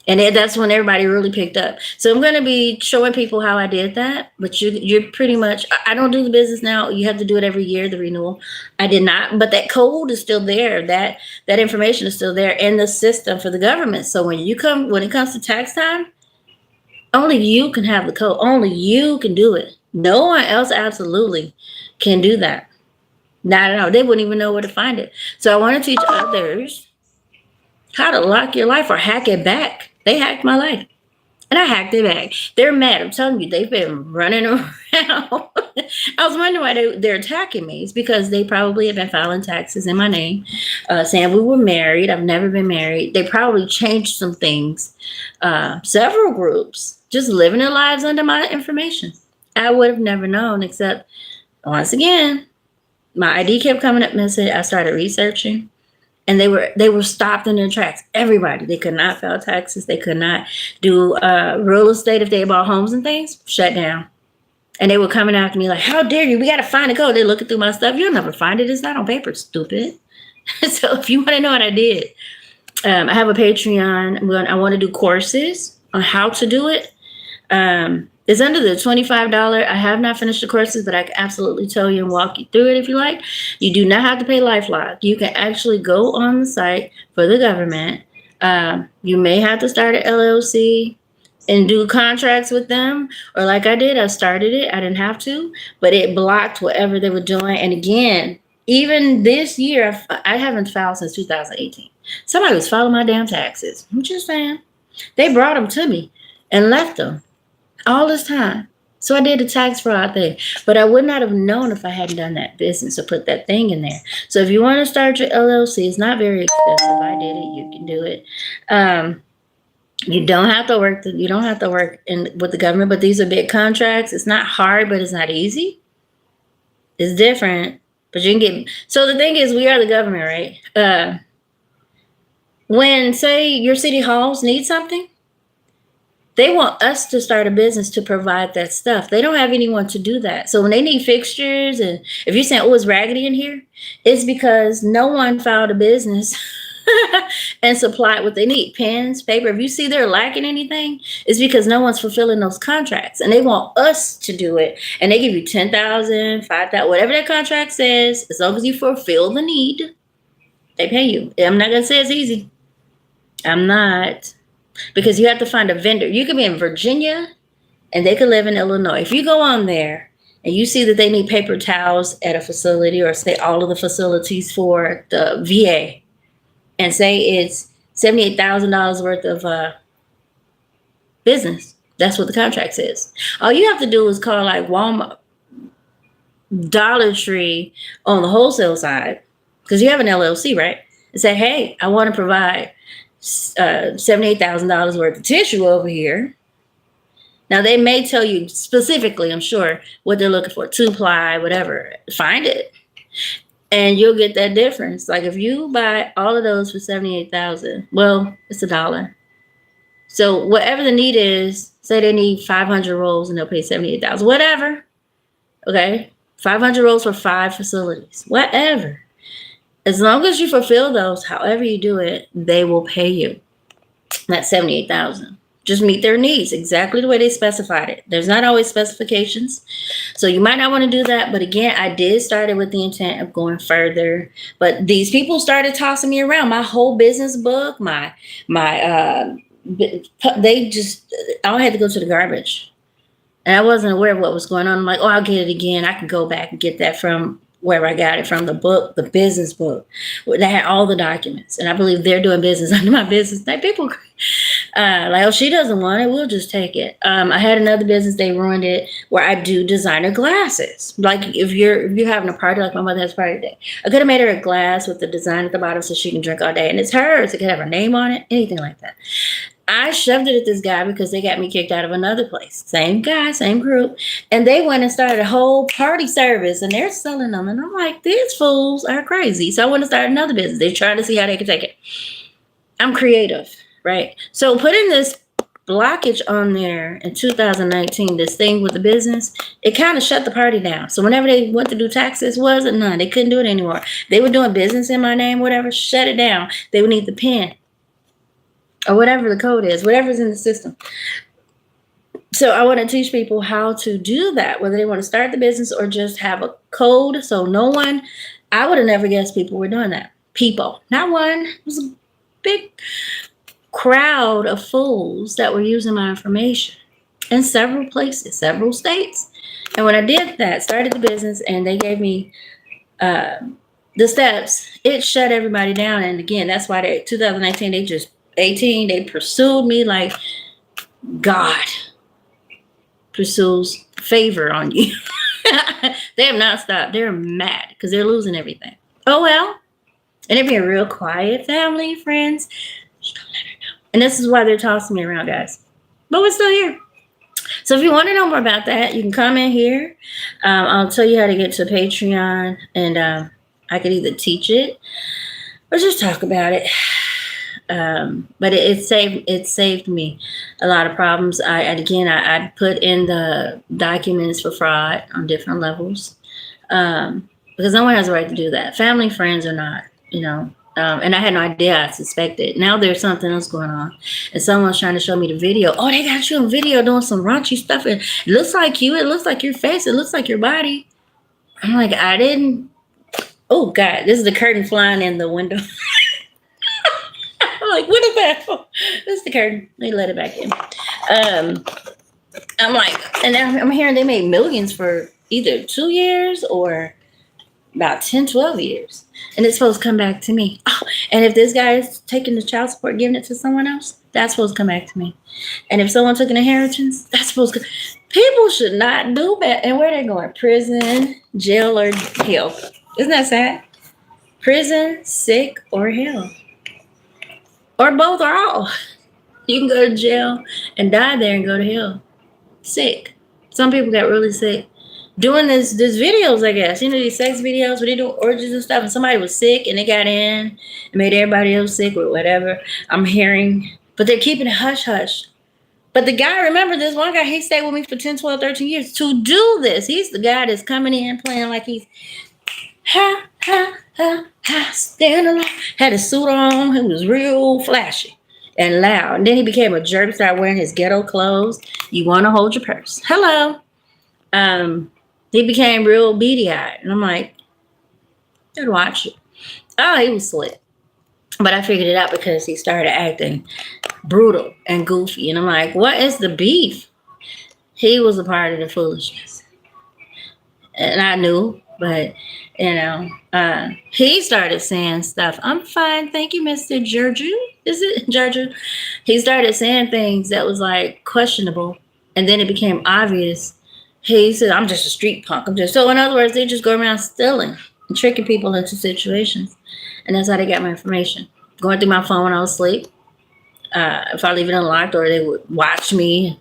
And that's when everybody really picked up. So I'm going to be showing people how I did that. But you're pretty much, I don't do the business now. You have to do it every year, the renewal. I did not. But that code is still there. That information is still there in the system for the government. So when it comes to tax time, only you can have the code. Only you can do it. No one else absolutely can do that. Not at all. They wouldn't even know where to find it. So I want to teach others how to lock your life or hack it back. They hacked my life. And I hacked it back. They're mad. I'm telling you, they've been running around. I was wondering why they're attacking me. It's because they probably have been filing taxes in my name, saying we were married. I've never been married. They probably changed some things. Several groups just living their lives under my information. I would have never known, except once again, my ID kept coming up missing. I started researching, and they were stopped in their tracks. Everybody. They could not file taxes. They could not do real estate if they bought homes and things. Shut down. And they were coming after me like, how dare you? We got to find a code. They're looking through my stuff. You'll never find it. It's not on paper, stupid. So if you want to know what I did, I have a Patreon. I want to do courses on how to do it. It's under the $25. I have not finished the courses, but I can absolutely tell you and walk you through it if you like. You do not have to pay LifeLock. You can actually go on the site for the government. You may have to start an LLC and do contracts with them, or like I did, I started it. I didn't have to, but it blocked whatever they were doing. And again, even this year, I haven't filed since 2018. Somebody was filing my damn taxes. I'm just saying. They brought them to me and left them all this time. So I did the tax fraud thing, but I would not have known if I hadn't done that business or put that thing in there. So if you want to start your LLC, it's not very expensive. I did it. You can do it. You don't have to work. You don't have to work with the government, but these are big contracts. It's not hard, but it's not easy. It's different, but you can get. So the thing is, we are the government, right? When say your city halls need something, they want us to start a business to provide that stuff. They don't have anyone to do that. So when they need fixtures, and if you're saying, oh, it's raggedy in here, it's because no one filed a business and supplied what they need. Pens, paper. If you see they're lacking anything, it's because no one's fulfilling those contracts. And they want us to do it. And they give you $10,000, $5,000, whatever that contract says, as long as you fulfill the need, they pay you. I'm not going to say it's easy. I'm not. Because you have to find a vendor. You could be in Virginia and they could live in Illinois. If you go on there and you see that they need paper towels at a facility, or say all of the facilities for the VA, and say it's $78,000 worth of business, that's what the contract says. All you have to do is call like Walmart, Dollar Tree on the wholesale side, because you have an LLC, right? And say, hey, I want to provide $78,000 worth of tissue over here. Now they may tell you specifically, I'm sure, what they're looking for, 2-ply, whatever. Find it, and you'll get that difference. Like if you buy all of those for $78,000, well, it's $1. So whatever the need is, say they need 500 rolls and they'll pay $78,000, whatever. Okay, 500 rolls for 5 facilities, whatever. As long as you fulfill those, however you do it, they will pay you. That's $78,000. Just meet their needs exactly the way they specified it. There's not always specifications, so you might not want to do that. But again, I did start it with the intent of going further. But these people started tossing me around. My whole business book, they just, I had to go to the garbage, and I wasn't aware of what was going on. I'm like, oh, I'll get it again. I can go back and get that from where I got it from, the book, the business book. They had all the documents, and I believe they're doing business under my business name. People like, oh, she doesn't want it, we'll just take it. I had another business, they ruined it, where I do designer glasses. Like if you're having a party, like my mother has a party today, I could have made her a glass with the design at the bottom so she can drink all day, and it's hers. It could have her name on it, anything like that. I shoved it at this guy because they got me kicked out of another place. Same guy, same group. And they went and started a whole party service, and they're selling them. And I'm like, these fools are crazy. So I went to start another business. They're trying to see how they can take it. I'm creative, right? So putting this blockage on there in 2019, this thing with the business, it kind of shut the party down. So whenever they went to do taxes, wasn't none. They couldn't do it anymore. They were doing business in my name, whatever, shut it down. They would need the pen, or whatever the code is, whatever's in the system. So I want to teach people how to do that, whether they want to start the business or just have a code. So no one, I would have never guessed people were doing that. People, not one. It was a big crowd of fools that were using my information in several places, several states. And when I did that, started the business, and they gave me the steps, it shut everybody down. And again, that's why 2019, they pursued me like God pursues favor on you. They have not stopped. They're mad because they're losing everything. Oh, well. And they're being real quiet, family, friends. Just don't let her know. And this is why they're tossing me around, guys. But we're still here. So if you want to know more about that, you can comment here. I'll tell you how to get to Patreon, and I could either teach it or just talk about it. But it saved me a lot of problems. I put in the documents for fraud on different levels, because no one has a right to do that. Family, friends or not, And I had no idea. I suspected. Now there's something else going on, and someone's trying to show me the video. Oh, they got you on video doing some raunchy stuff. And it looks like you. It looks like your face. It looks like your body. I'm like, I didn't. Oh God, this is the curtain flying in the window. I'm like, what is that? This is the curtain. Let me let it back in. I'm like, and I'm hearing they made millions for either 2 years or about 10, 12 years. And it's supposed to come back to me. Oh, and if this guy is taking the child support, giving it to someone else, that's supposed to come back to me. And if someone took an inheritance, that's supposed to. People should not do that. And where they going? Prison, jail, or hell? Isn't that sad? Prison, sick, or hell. Or both or all. You can go to jail and die there and go to hell. Sick. Some people got really sick doing this videos, I guess. You know, these sex videos where they do orgies and stuff, and somebody was sick and they got in and made everybody else sick with whatever I'm hearing. But they're keeping it hush hush. But the guy, remember this one guy, he stayed with me for 10, 12, 13 years to do this. He's the guy that's coming in playing like he's stand alone. Had a suit on. He was real flashy and loud. And then he became a jerk, started wearing his ghetto clothes. You want to hold your purse. Hello. He became real beady-eyed. And I'm like, I'd watch it. Oh, he was slick. But I figured it out because he started acting brutal and goofy. And I'm like, what is the beef? He was a part of the foolishness. And I knew, but, he started saying stuff. I'm fine. Thank you, Mr. Georgiou. Is it Georgiou? He started saying things that was like questionable. And then it became obvious. He said, I'm just a street punk. So in other words, they just go around stealing and tricking people into situations. And that's how they got my information. Going through my phone when I was asleep. If I leave it unlocked, or they would watch me.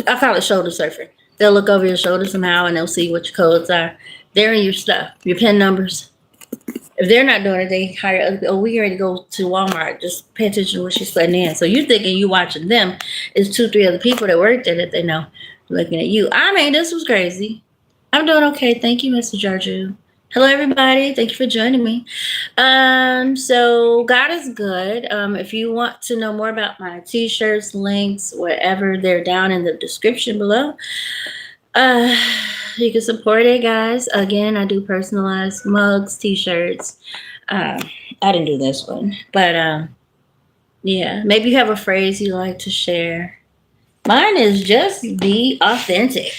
I call it shoulder surfing. They'll look over your shoulder somehow and they'll see what your codes are. They're in your stuff, your PIN numbers. If they're not doing it, they hire other people. Oh, we ready to go to Walmart. Just pay attention to what she's putting in. So you're thinking you watching them. It's 2, 3 other people that work there that they know looking at you. I mean, this was crazy. I'm doing okay. Thank you, Mr. Georgiou. Hello, everybody. Thank you for joining me. So God is good. If you want to know more about my t-shirts, links, wherever, they're down in the description below. You can support it, guys. Again, I do personalized mugs, t-shirts. I didn't do this one, but yeah, maybe you have a phrase you like to share. Mine is just be authentic.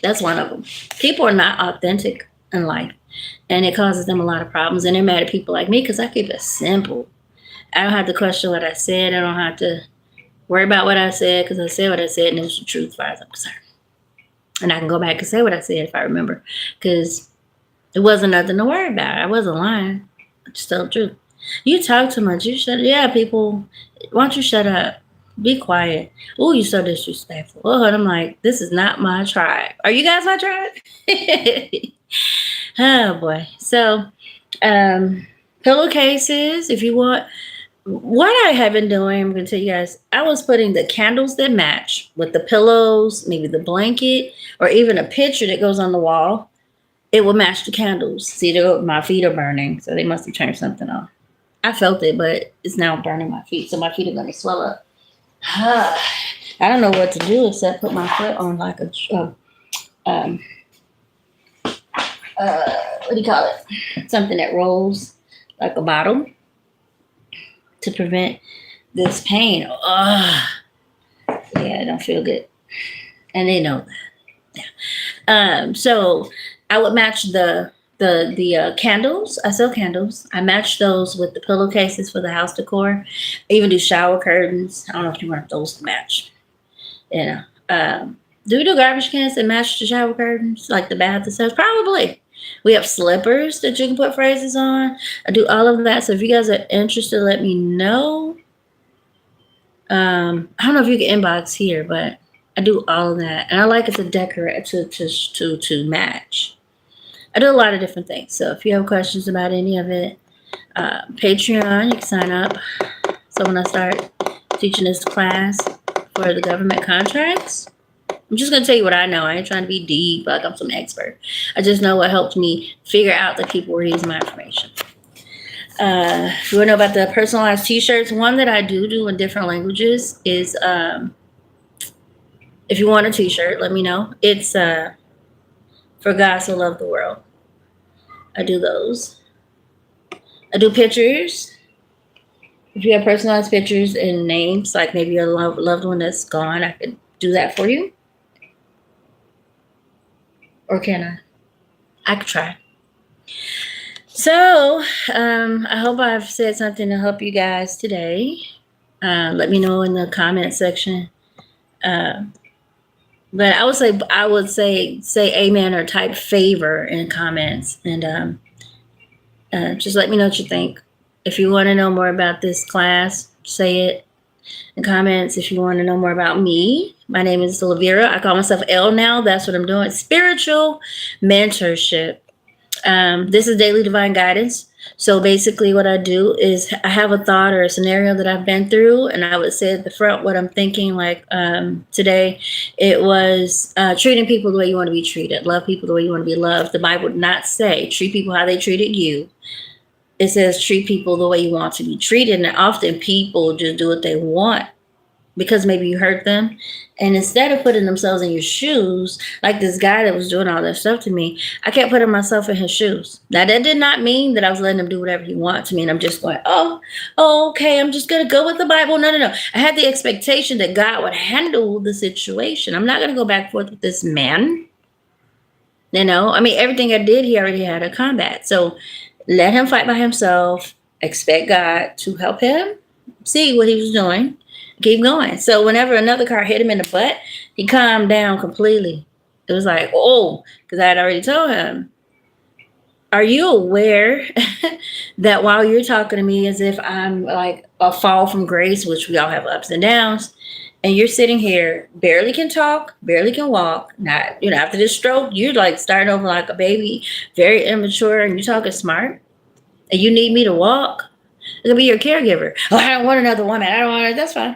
That's one of them. People are not authentic in life, and it causes them a lot of problems, and they're mad at people like me because I keep it simple. I don't have to question what I said. I don't have to worry about what I said because I said what I said, and it was the truth as far as I'm concerned. And I can go back and say what I said if I remember, because it wasn't nothing to worry about. I wasn't lying. I just told the truth. You talk too much. You shut. Yeah, people. Why don't you shut up? Be quiet. Oh, you're so disrespectful. Oh, and I'm like, this is not my tribe. Are you guys my tribe? Oh boy. So, pillowcases. If you want. What I have been doing, I'm going to tell you guys, I was putting the candles that match with the pillows, maybe the blanket, or even a picture that goes on the wall. It will match the candles. See, my feet are burning, so they must have turned something off. I felt it, but it's now burning my feet, so my feet are going to swell up. I don't know what to do except put my foot on like a, what do you call it? Something that rolls like a bottle, to prevent this pain. Yeah, I don't feel good. And they know that. Yeah. So I would match the candles. I sell candles. I match those with the pillowcases for the house decor. I even do shower curtains. I don't know if you want those to match. Do we do garbage cans that match the shower curtains, like the bath and stuff? Probably. We have slippers that you can put phrases on. I do all of that. So if you guys are interested, let me know. I don't know if you can inbox here, but I do all of that. And I like it to decorate, to match. I do a lot of different things. So if you have questions about any of it, Patreon, you can sign up. So when I start teaching this class for the government contracts, I'm just going to tell you what I know. I ain't trying to be deep, like I'm some expert. I just know what helped me figure out that people were using my information. If you want to know about the personalized t-shirts, one that I do in different languages is, if you want a t-shirt, let me know. It's for God so loved the world. I do those. I do pictures. If you have personalized pictures and names, like maybe your loved one that's gone, I could do that for you. Or can I? I could try. So, I hope I've said something to help you guys today. Let me know in the comment section. But I would say amen or type favor in comments, and just let me know what you think. If you want to know more about this class, say it in comments. If you want to know more about me, my name is Lavera. I call myself L now. That's what I'm doing. Spiritual mentorship. This is daily divine guidance. So basically what I do is I have a thought or a scenario that I've been through, and I would say at the front what I'm thinking. Like today, it was treating people the way you want to be treated. Love people the way you want to be loved. The Bible would not say treat people how they treated you. It says treat people the way you want to be treated. And often people just do what they want because maybe you hurt them. And instead of putting themselves in your shoes, like this guy that was doing all that stuff to me, I kept putting myself in his shoes. Now, that did not mean that I was letting him do whatever he wanted to me. And I'm just going, oh, okay, I'm just going to go with the Bible. No. I had the expectation that God would handle the situation. I'm not going to go back and forth with this man. I mean, everything I did, he already had a combat. So let him fight by himself. Expect God to help him see what he was doing. Keep going. So whenever another car hit him in the butt, he calmed down completely. It was like, oh, because I had already told him, are you aware that while you're talking to me as if I'm like a fall from grace, which we all have ups and downs, and you're sitting here, barely can talk, barely can walk, not, after this stroke, you're like starting over like a baby, very immature, and you're talking smart, and you need me to walk? I'm going to be your caregiver. Oh, I don't want another woman. I don't want it. That's fine.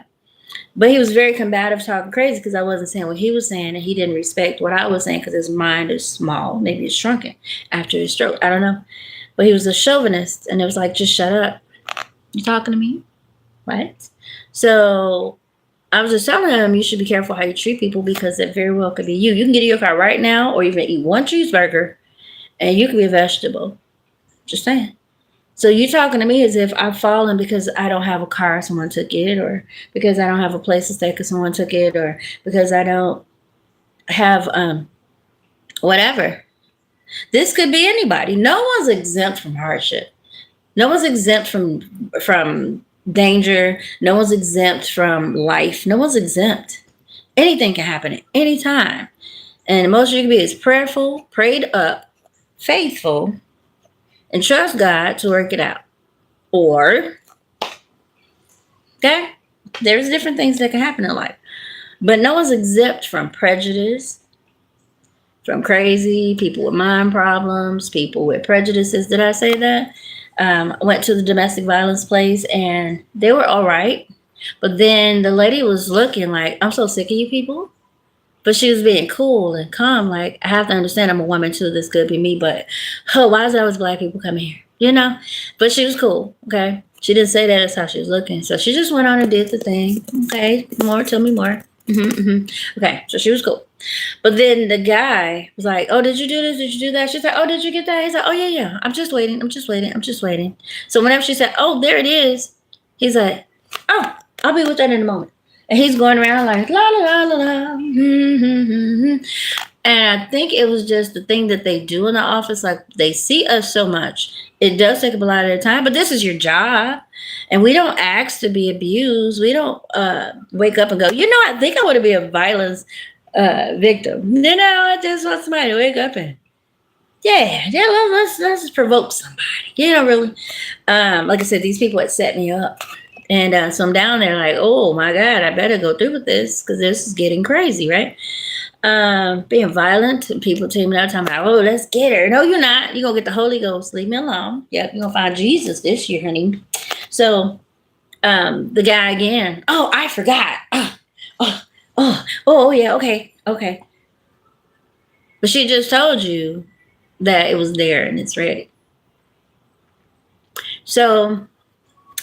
But he was very combative, talking crazy because I wasn't saying what he was saying, and he didn't respect what I was saying because his mind is small. Maybe it's shrunken after his stroke. I don't know. But he was a chauvinist, and it was like, just shut up. You talking to me? What? So I was just telling him you should be careful how you treat people because it very well could be you. You can get in your car right now or even eat one cheeseburger, and you could be a vegetable. Just saying. So you're talking to me as if I've fallen because I don't have a car, someone took it, or because I don't have a place to stay because someone took it, or because I don't have whatever. This could be anybody. No one's exempt from hardship. No one's exempt from danger. No one's exempt from life. No one's exempt. Anything can happen at any time. And the most you can be is prayerful, prayed up, faithful, and trust God to work it out. Or, okay, there's different things that can happen in life. But no one's exempt from prejudice, from crazy, people with mind problems, people with prejudices. Did I say that? I went to the domestic violence place and they were all right. But then the lady was looking like, I'm so sick of you people. But she was being cool and calm. Like, I have to understand I'm a woman too. This could be me. But why is it always black people coming here? But she was cool. Okay. She didn't say that. That's how she was looking. So she just went on and did the thing. Okay. Tell me more. Okay. So she was cool. But then the guy was like, oh, did you do this? Did you do that? She's like, oh, did you get that? He's like, oh, yeah. I'm just waiting. So whenever she said, oh, there it is, he's like, oh, I'll be with that in a moment. And he's going around like, la, la, la, la, la. And I think it was just the thing that they do in the office. Like, they see us so much. It does take up a lot of their time. But this is your job. And we don't ask to be abused. We don't wake up and go, I think I want to be a violence victim. I just want somebody to wake up and, let's just provoke somebody. Really. Like I said, these people had set me up. And so I'm down there like, oh, my God, I better go through with this because this is getting crazy, right? Being violent. People tell me all the time, like, oh, let's get her. No, you're not. You're going to get the Holy Ghost. Leave me alone. Yep, you're going to find Jesus this year, honey. So the guy again, oh, I forgot. Yeah, okay. But she just told you that it was there and it's ready. So,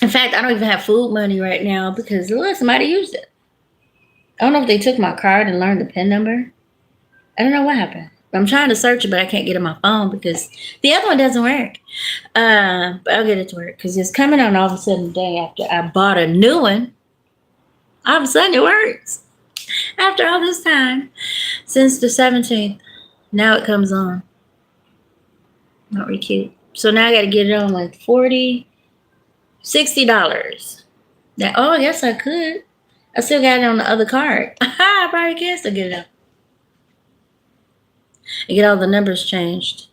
in fact, I don't even have food money right now because look, somebody used it. I don't know if they took my card and learned the PIN number. I don't know what happened. I'm trying to search it, but I can't get it on my phone because the other one doesn't work. But I'll get it to work because it's coming on all of a sudden the day after I bought a new one. All of a sudden it works. After all this time, since the 17th, now it comes on. Not really cute. So now I got to get it on like $40, $60. That, oh, I guess I could. I still got it on the other card. I probably can still get it up. And get all the numbers changed.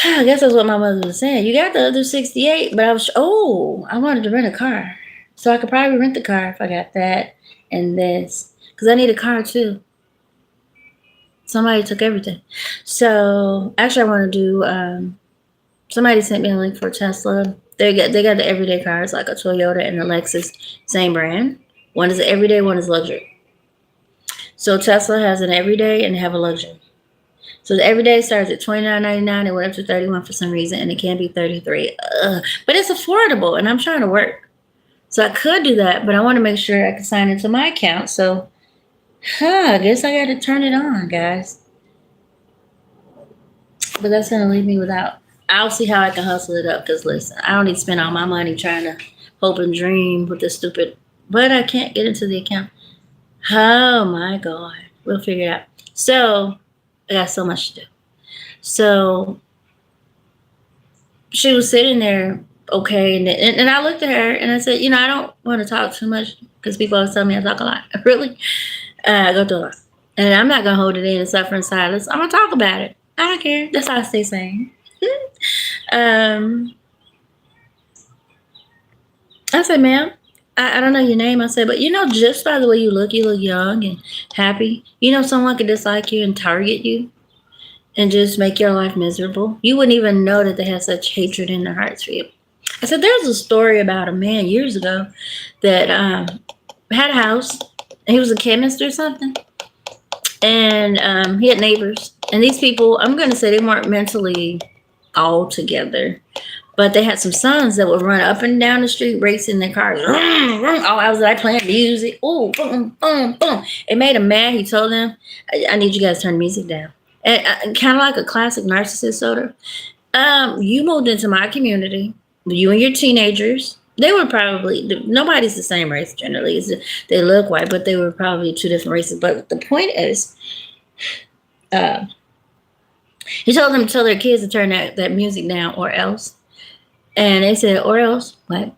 I guess that's what my mother was saying. You got the other 68, but I wanted to rent a car. So I could probably rent the car if I got that and this. Because I need a car too. Somebody took everything. So actually I want to do, somebody sent me a link for Tesla. They got the everyday cars like a Toyota and a Lexus, same brand. One is everyday, one is luxury. So Tesla has an everyday and they have a luxury. So the everyday starts at $29.99. It went up to $31 for some reason, and it can be $33. But it's affordable, and I'm trying to work. So I could do that, but I want to make sure I can sign into my account. So, I guess I got to turn it on, guys. But that's going to leave me without. I'll see how I can hustle it up, because listen, I don't need to spend all my money trying to hope and dream with this stupid. But I can't get into the account. Oh, my God. We'll figure it out. So I got so much to do. So she was sitting there, okay, and I looked at her and I said, I don't want to talk too much because people always tell me I talk a lot. Really? I go through a lot. And I'm not going to hold it in and suffer in silence. I'm going to talk about it. I don't care. That's how I stay sane. I said, ma'am, I don't know your name. I said, but just by the way you look young and happy. Someone could dislike you and target you and just make your life miserable. You wouldn't even know that they have such hatred in their hearts for you. I said, there's a story about a man years ago that had a house. He was a chemist or something. And he had neighbors. And these people, I'm going to say they weren't mentally all together. But they had some sons that would run up and down the street racing their cars. Oh, I was like playing music. Oh, boom, boom, boom. It made him mad. He told them, I need you guys to turn the music down. And kind of like a classic narcissist sort of. You moved into my community. You and your teenagers. They were probably, nobody's the same race generally. They look white, but they were probably two different races. But the point is, he told them to tell their kids to turn that music down or else. And they said, or else, what?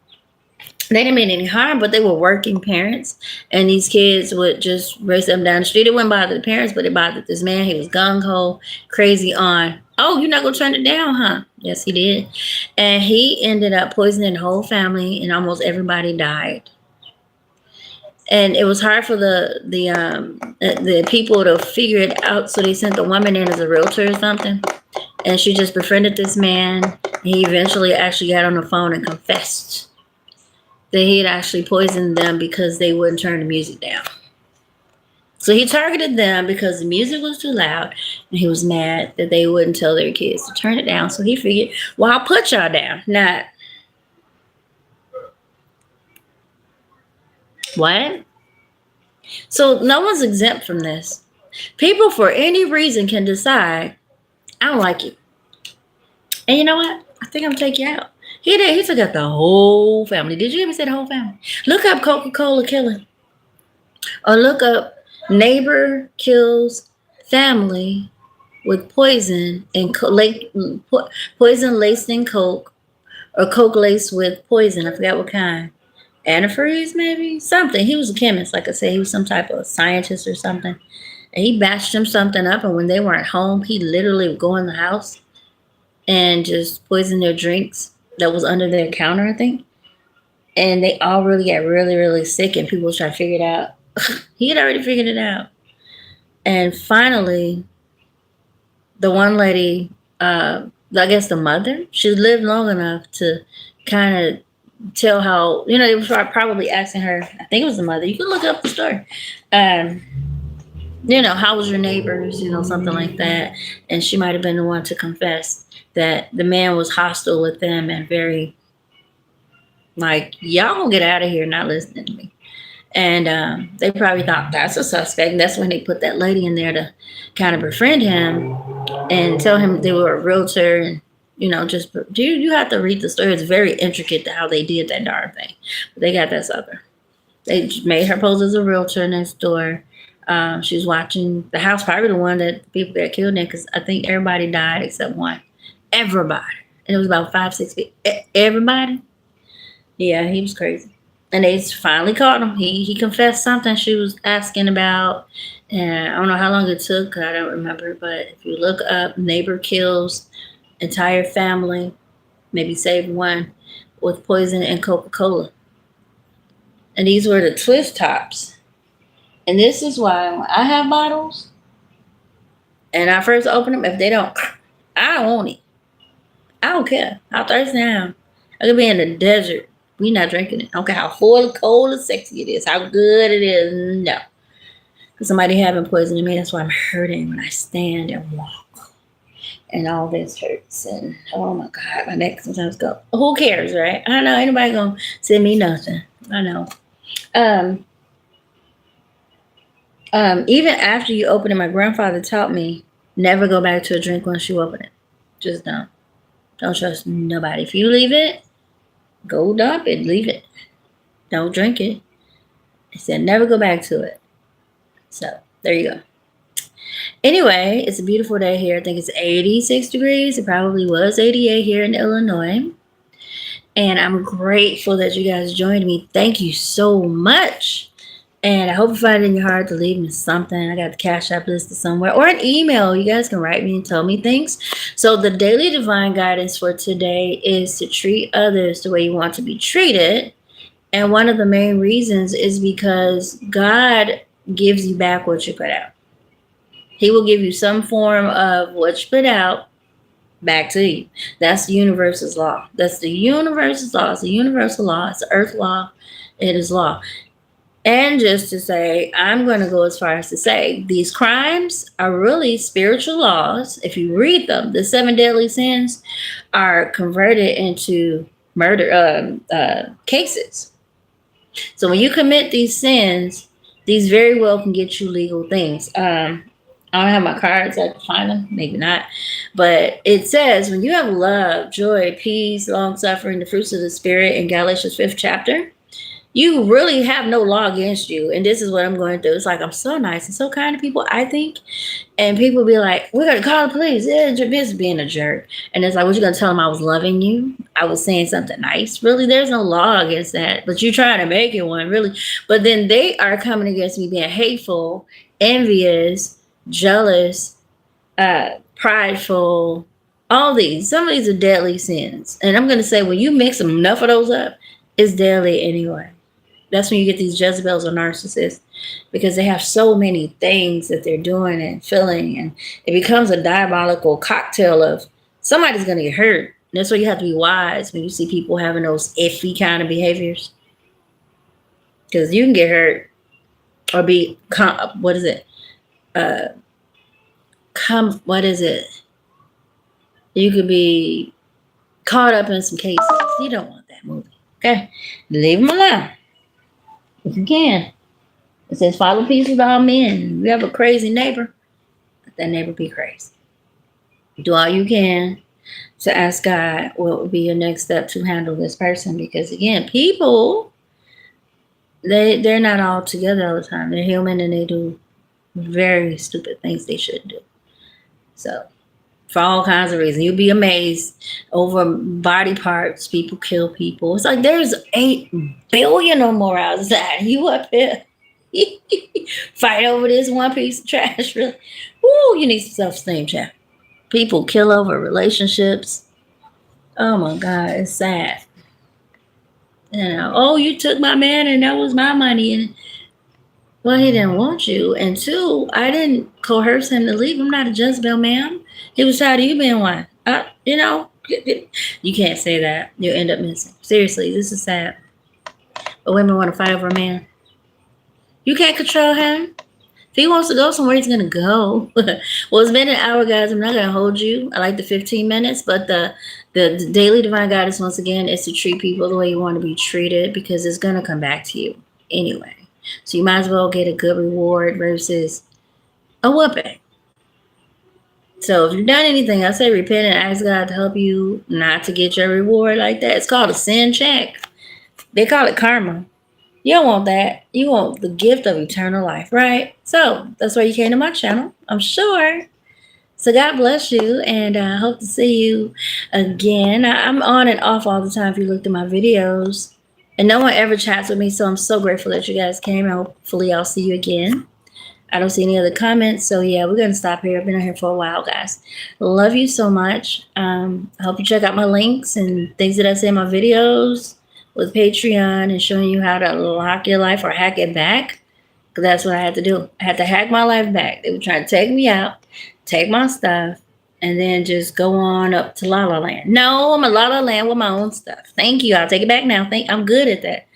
They didn't mean any harm, but they were working parents. And these kids would just race them down the street. It wouldn't bother the parents, but it bothered this man. He was gung-ho, crazy on, oh, you're not going to turn it down, huh? Yes, he did. And he ended up poisoning the whole family, and almost everybody died. And it was hard for the people to figure it out, so they sent the woman in as a realtor or something. And she just befriended this man. He eventually actually got on the phone and confessed that he had actually poisoned them because they wouldn't turn the music down. So he targeted them because the music was too loud, and he was mad that they wouldn't tell their kids to turn it down. So he figured, well, I'll put y'all down. Not what? So no one's exempt from this. People, for any reason, can decide, I don't like you. And you know what? I think I'm going to take you out. He did. He took out the whole family. Did you hear me say the whole family? Look up Coca-Cola killing. Or look up neighbor kills family with poison and poison laced in Coke, or Coke laced with poison. I forgot what kind. Antifreeze, maybe? Something. He was a chemist. Like I said, he was some type of scientist or something. And he batched them something up, and when they weren't home, he literally would go in the house and just poison their drinks that was under their counter, I think. And they all really got really, really sick, and people trying to figure it out. He had already figured it out. And finally, the one lady, I guess the mother, she lived long enough to kind of tell how, they were probably asking her, I think it was the mother. You can look up the story. How was your neighbors, something like that. And she might have been the one to confess that the man was hostile with them and very like, y'all gonna get out of here, not listening to me. And they probably thought that's a suspect. And that's when they put that lady in there to kind of befriend him and tell him they were a realtor. And, just you have to read the story. It's very intricate how they did that darn thing. But they got that sucker. They made her pose as a realtor next door. She was watching the house, probably the one that people got killed in, because I think everybody died except one. Everybody. And it was about 5, 6 feet. Everybody. Yeah, he was crazy. And they finally caught him. He confessed something she was asking about. And I don't know how long it took. I don't remember. But if you look up, neighbor kills entire family, maybe save one, with poison and Coca-Cola. And these were the twist tops. And this is why when I have bottles and I first open them, if they don't, I don't want it. I don't care how thirsty I am. I could be in the desert. We not drinking it. I don't care how full, cold, or sexy it is, how good it is. No. Because somebody having poison in me, that's why I'm hurting when I stand and walk. And all this hurts. And oh my God, my neck sometimes go. Who cares, right? I know anybody gonna send me nothing. I know. Even after you open it, my grandfather taught me never go back to a drink once you open it. Just don't. Don't trust nobody. If you leave it, go dump it. Leave it. Don't drink it. He said never go back to it. So there you go. Anyway, it's a beautiful day here. I think it's 86 degrees. It probably was 88 here in Illinois. And I'm grateful that you guys joined me. Thank you so much. And I hope you find it in your heart to leave me something. I got the Cash App listed somewhere. Or an email. You guys can write me and tell me things. So the daily divine guidance for today is to treat others the way you want to be treated. And one of the main reasons is because God gives you back what you put out. He will give you some form of what you put out back to you. That's the universe's law. That's the universe's law. It's the universal law. It's the earth law. It is law. And just to say, I'm going to go as far as to say these crimes are really spiritual laws. If you read them, the 7 deadly sins are converted into murder cases. So when you commit these sins, these very well can get you legal things. I don't have my cards. I can find them. Maybe not. But it says when you have love, joy, peace, long suffering, the fruits of the spirit in Galatians 5th chapter, you really have no law against you. And this is what I'm going through. It's like I'm so nice and so kind to people, I think. And people be like, we're going to call the police. Yeah, your business being a jerk. And it's like, what you going to tell them? I was loving you? I was saying something nice? Really? There's no law against that. But you trying to make it one, really. But then they are coming against me being hateful, envious, jealous, prideful, all these. Some of these are deadly sins. And I'm going to say when you mix enough of those up, it's deadly anyway. That's when you get these Jezebels or narcissists, because they have so many things that they're doing and feeling, and it becomes a diabolical cocktail of somebody's going to get hurt. And that's why you have to be wise when you see people having those iffy kind of behaviors, because you can get hurt or be what is it? You could be caught up in some cases. You don't want that movie. Okay, leave them alone. If you can. It says, follow peace with all men. If you have a crazy neighbor, let that neighbor be crazy. Do all you can to ask God what would be your next step to handle this person. Because again, people, they're not all together all the time. They're human and they do very stupid things they shouldn't do. So, for all kinds of reasons. You'll be amazed over body parts. People kill people. It's like there's 8 billion or more outside. You up here fight over this one piece of trash. Really? Ooh, you need some self-esteem, child. People kill over relationships. Oh my God, it's sad. Oh, you took my man and that was my money. And well, he didn't want you. And 2, I didn't coerce him to leave. I'm not a Jezebel, ma'am. He was tired of you being one. You can't say that. You'll end up missing. Seriously, this is sad. But women want to fight over a man. You can't control him. If he wants to go somewhere, he's gonna go. Well, it's been an hour, guys. I'm not gonna hold you. I like the 15 minutes, but the daily divine guidance once again is to treat people the way you want to be treated because it's gonna come back to you anyway. So you might as well get a good reward versus a whooping. So if you've done anything, I say repent and ask God to help you not to get your reward like that. It's called a sin check. They call it karma. You don't want that. You want the gift of eternal life, right? So that's why you came to my channel, I'm sure. So God bless you, and I hope to see you again. I'm on and off all the time if you looked at my videos. And no one ever chats with me, so I'm so grateful that you guys came. Hopefully I'll see you again. I don't see any other comments, so yeah, we're going to stop here. I've been out here for a while, guys. Love you so much. I hope you check out my links and things that I say in my videos with Patreon and showing you how to lock your life or hack it back. Because that's what I had to do. I had to hack my life back. They were trying to take me out, take my stuff, and then just go on up to La La Land. No, I'm a La La Land with my own stuff. Thank you. I'll take it back now. I'm good at that.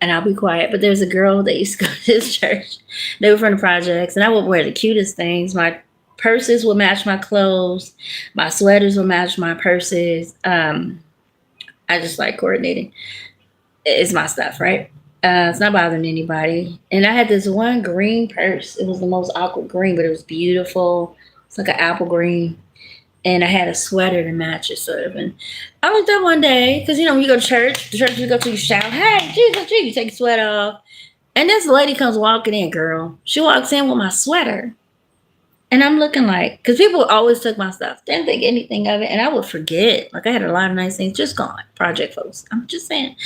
And I'll be quiet. But there's a girl that used to go to this church. They were from the projects, and I would wear the cutest things. My purses would match my clothes. My sweaters would match my purses. I just like coordinating. It's my stuff, right? It's not bothering anybody. And I had this one green purse. It was the most awkward green, but it was beautiful. It's like an apple green. And I had a sweater to match it, sort of. And I looked up one day, because, when you go to church, the church you go to, you shout, hey, Jesus, you take your sweater off. And this lady comes walking in, girl. She walks in with my sweater. And I'm looking like, because people always took my stuff. Didn't think anything of it. And I would forget. Like, I had a lot of nice things just gone. Project folks. I'm just saying.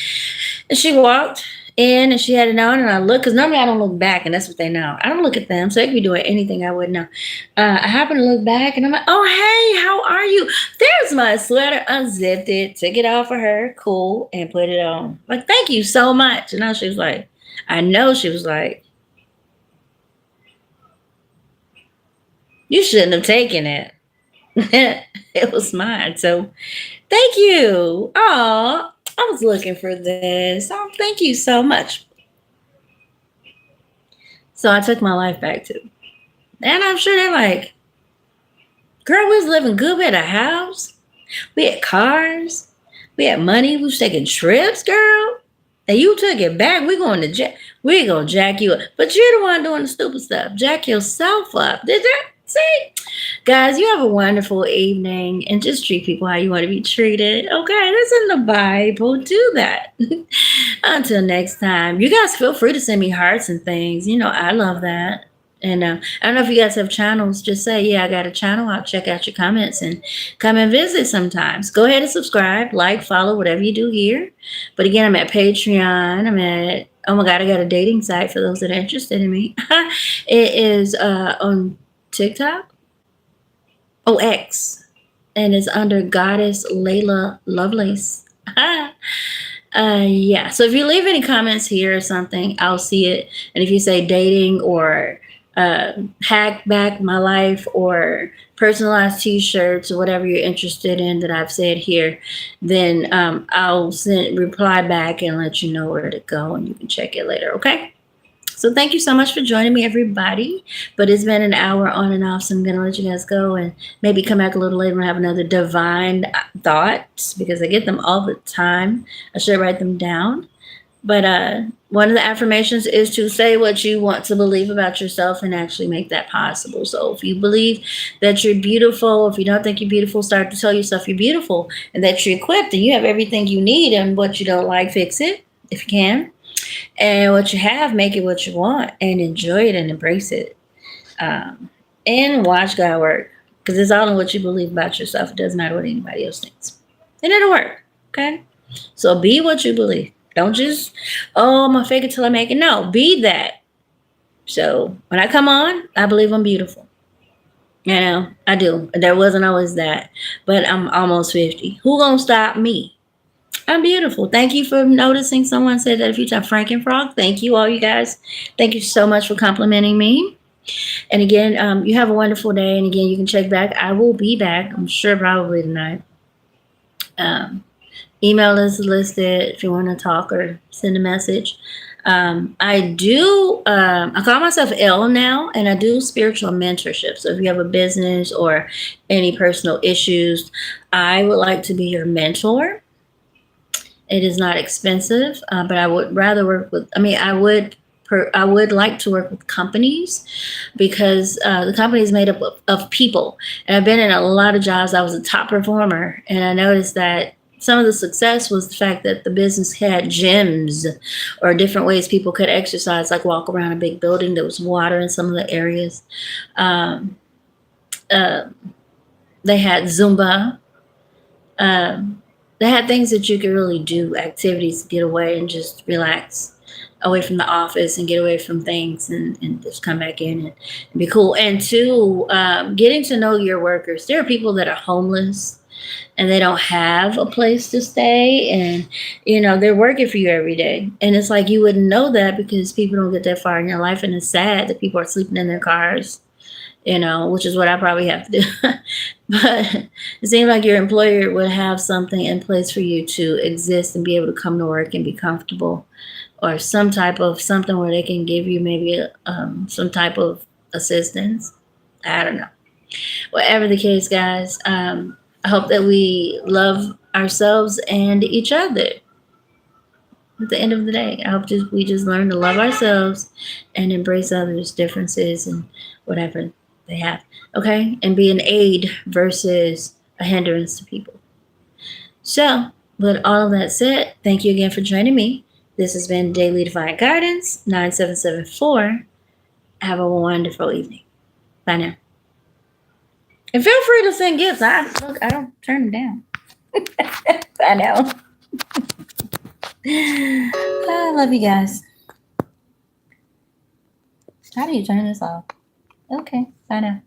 And she walked in and she had it on, and I looked, because normally I don't look back, and that's what they know. I don't look at them, so they could be doing anything I wouldn't know. I happened to look back, and I'm like, oh, hey, how are you? There's my sweater. Unzipped it, took it off of her, cool, and put it on. Like, thank you so much. And now she was like, I know she was like, you shouldn't have taken it. It was mine. So thank you. Oh, I was looking for this. Oh, thank you so much. So I took my life back too. And I'm sure they're like, girl, we was living good. We had a house. We had cars. We had money. We was taking trips, girl. And you took it back. We're going to jack you up. But you're the one doing the stupid stuff. Jack yourself up. Did that? See? Guys, you have a wonderful evening, and just treat people how you want to be treated. Okay, that's in the Bible. Do that. Until next time, you guys feel free to send me hearts and things. I love that. And I don't know if you guys have channels. Just say, yeah, I got a channel. I'll check out your comments and come and visit sometimes. Go ahead and subscribe, like, follow, whatever you do here. But again, I'm at Patreon. Oh my God, I got a dating site for those that are interested in me. It is on TikTok. Oh, X. And it's under Goddess Layla Lovelace. Yeah. So if you leave any comments here or something, I'll see it. And if you say dating or hack back my life or personalized t-shirts or whatever you're interested in that I've said here, then I'll reply back and let you know where to go, and you can check it later. Okay. So thank you so much for joining me, everybody. But it's been an hour on and off, so I'm going to let you guys go and maybe come back a little later and have another divine thought, because I get them all the time. I should write them down. But one of the affirmations is to say what you want to believe about yourself and actually make that possible. So if you believe that you're beautiful, if you don't think you're beautiful, start to tell yourself you're beautiful and that you're equipped and you have everything you need, and what you don't like, fix it if you can. And what you have, make it what you want, and enjoy it and embrace it. And watch God work, because it's all in what you believe about yourself. It doesn't matter what anybody else thinks. And it'll work. Okay? So be what you believe. Don't just, I'm going to fake it till I make it. No, be that. So when I come on, I believe I'm beautiful. I do. There wasn't always that. But I'm almost 50. Who going to stop me? I'm beautiful. Thank you for noticing. Someone said that a few times. Frankenfrog. Thank you, all you guys. Thank you so much for complimenting me. And again, you have a wonderful day. And again, you can check back. I will be back. I'm sure probably tonight. Email is listed if you want to talk or send a message. I call myself L now, and I do spiritual mentorship. So if you have a business or any personal issues, I would like to be your mentor. It is not expensive, but I would rather work with. I mean, I would like to work with companies because the company is made up of people. And I've been in a lot of jobs. I was a top performer, and I noticed that some of the success was the fact that the business had gyms or different ways people could exercise, like walk around a big building. There was water in some of the areas. Um, uh, they had Zumba. Um, they had things that you could really do, activities to get away and just relax away from the office and get away from things and just come back in and be cool. And two, getting to know your workers. There are people that are homeless and they don't have a place to stay, and they're working for you every day, and it's like you wouldn't know that because people don't get that far in your life, and it's sad that people are sleeping in their cars, which is what I probably have to do. But it seems like your employer would have something in place for you to exist and be able to come to work and be comfortable, or some type of something where they can give you maybe some type of assistance. I don't know. Whatever the case, guys, I hope that we love ourselves and each other. At the end of the day, I hope we just learn to love ourselves and embrace others' differences and whatever they have. Okay? And be an aid versus a hindrance to people. So, with all of that said, thank you again for joining me. This has been Daily Divine Guidance 9774. Have a wonderful evening. Bye now. And feel free to send gifts. I don't turn them down. Bye now. I love you guys. How do you turn this off? Okay. Bye now.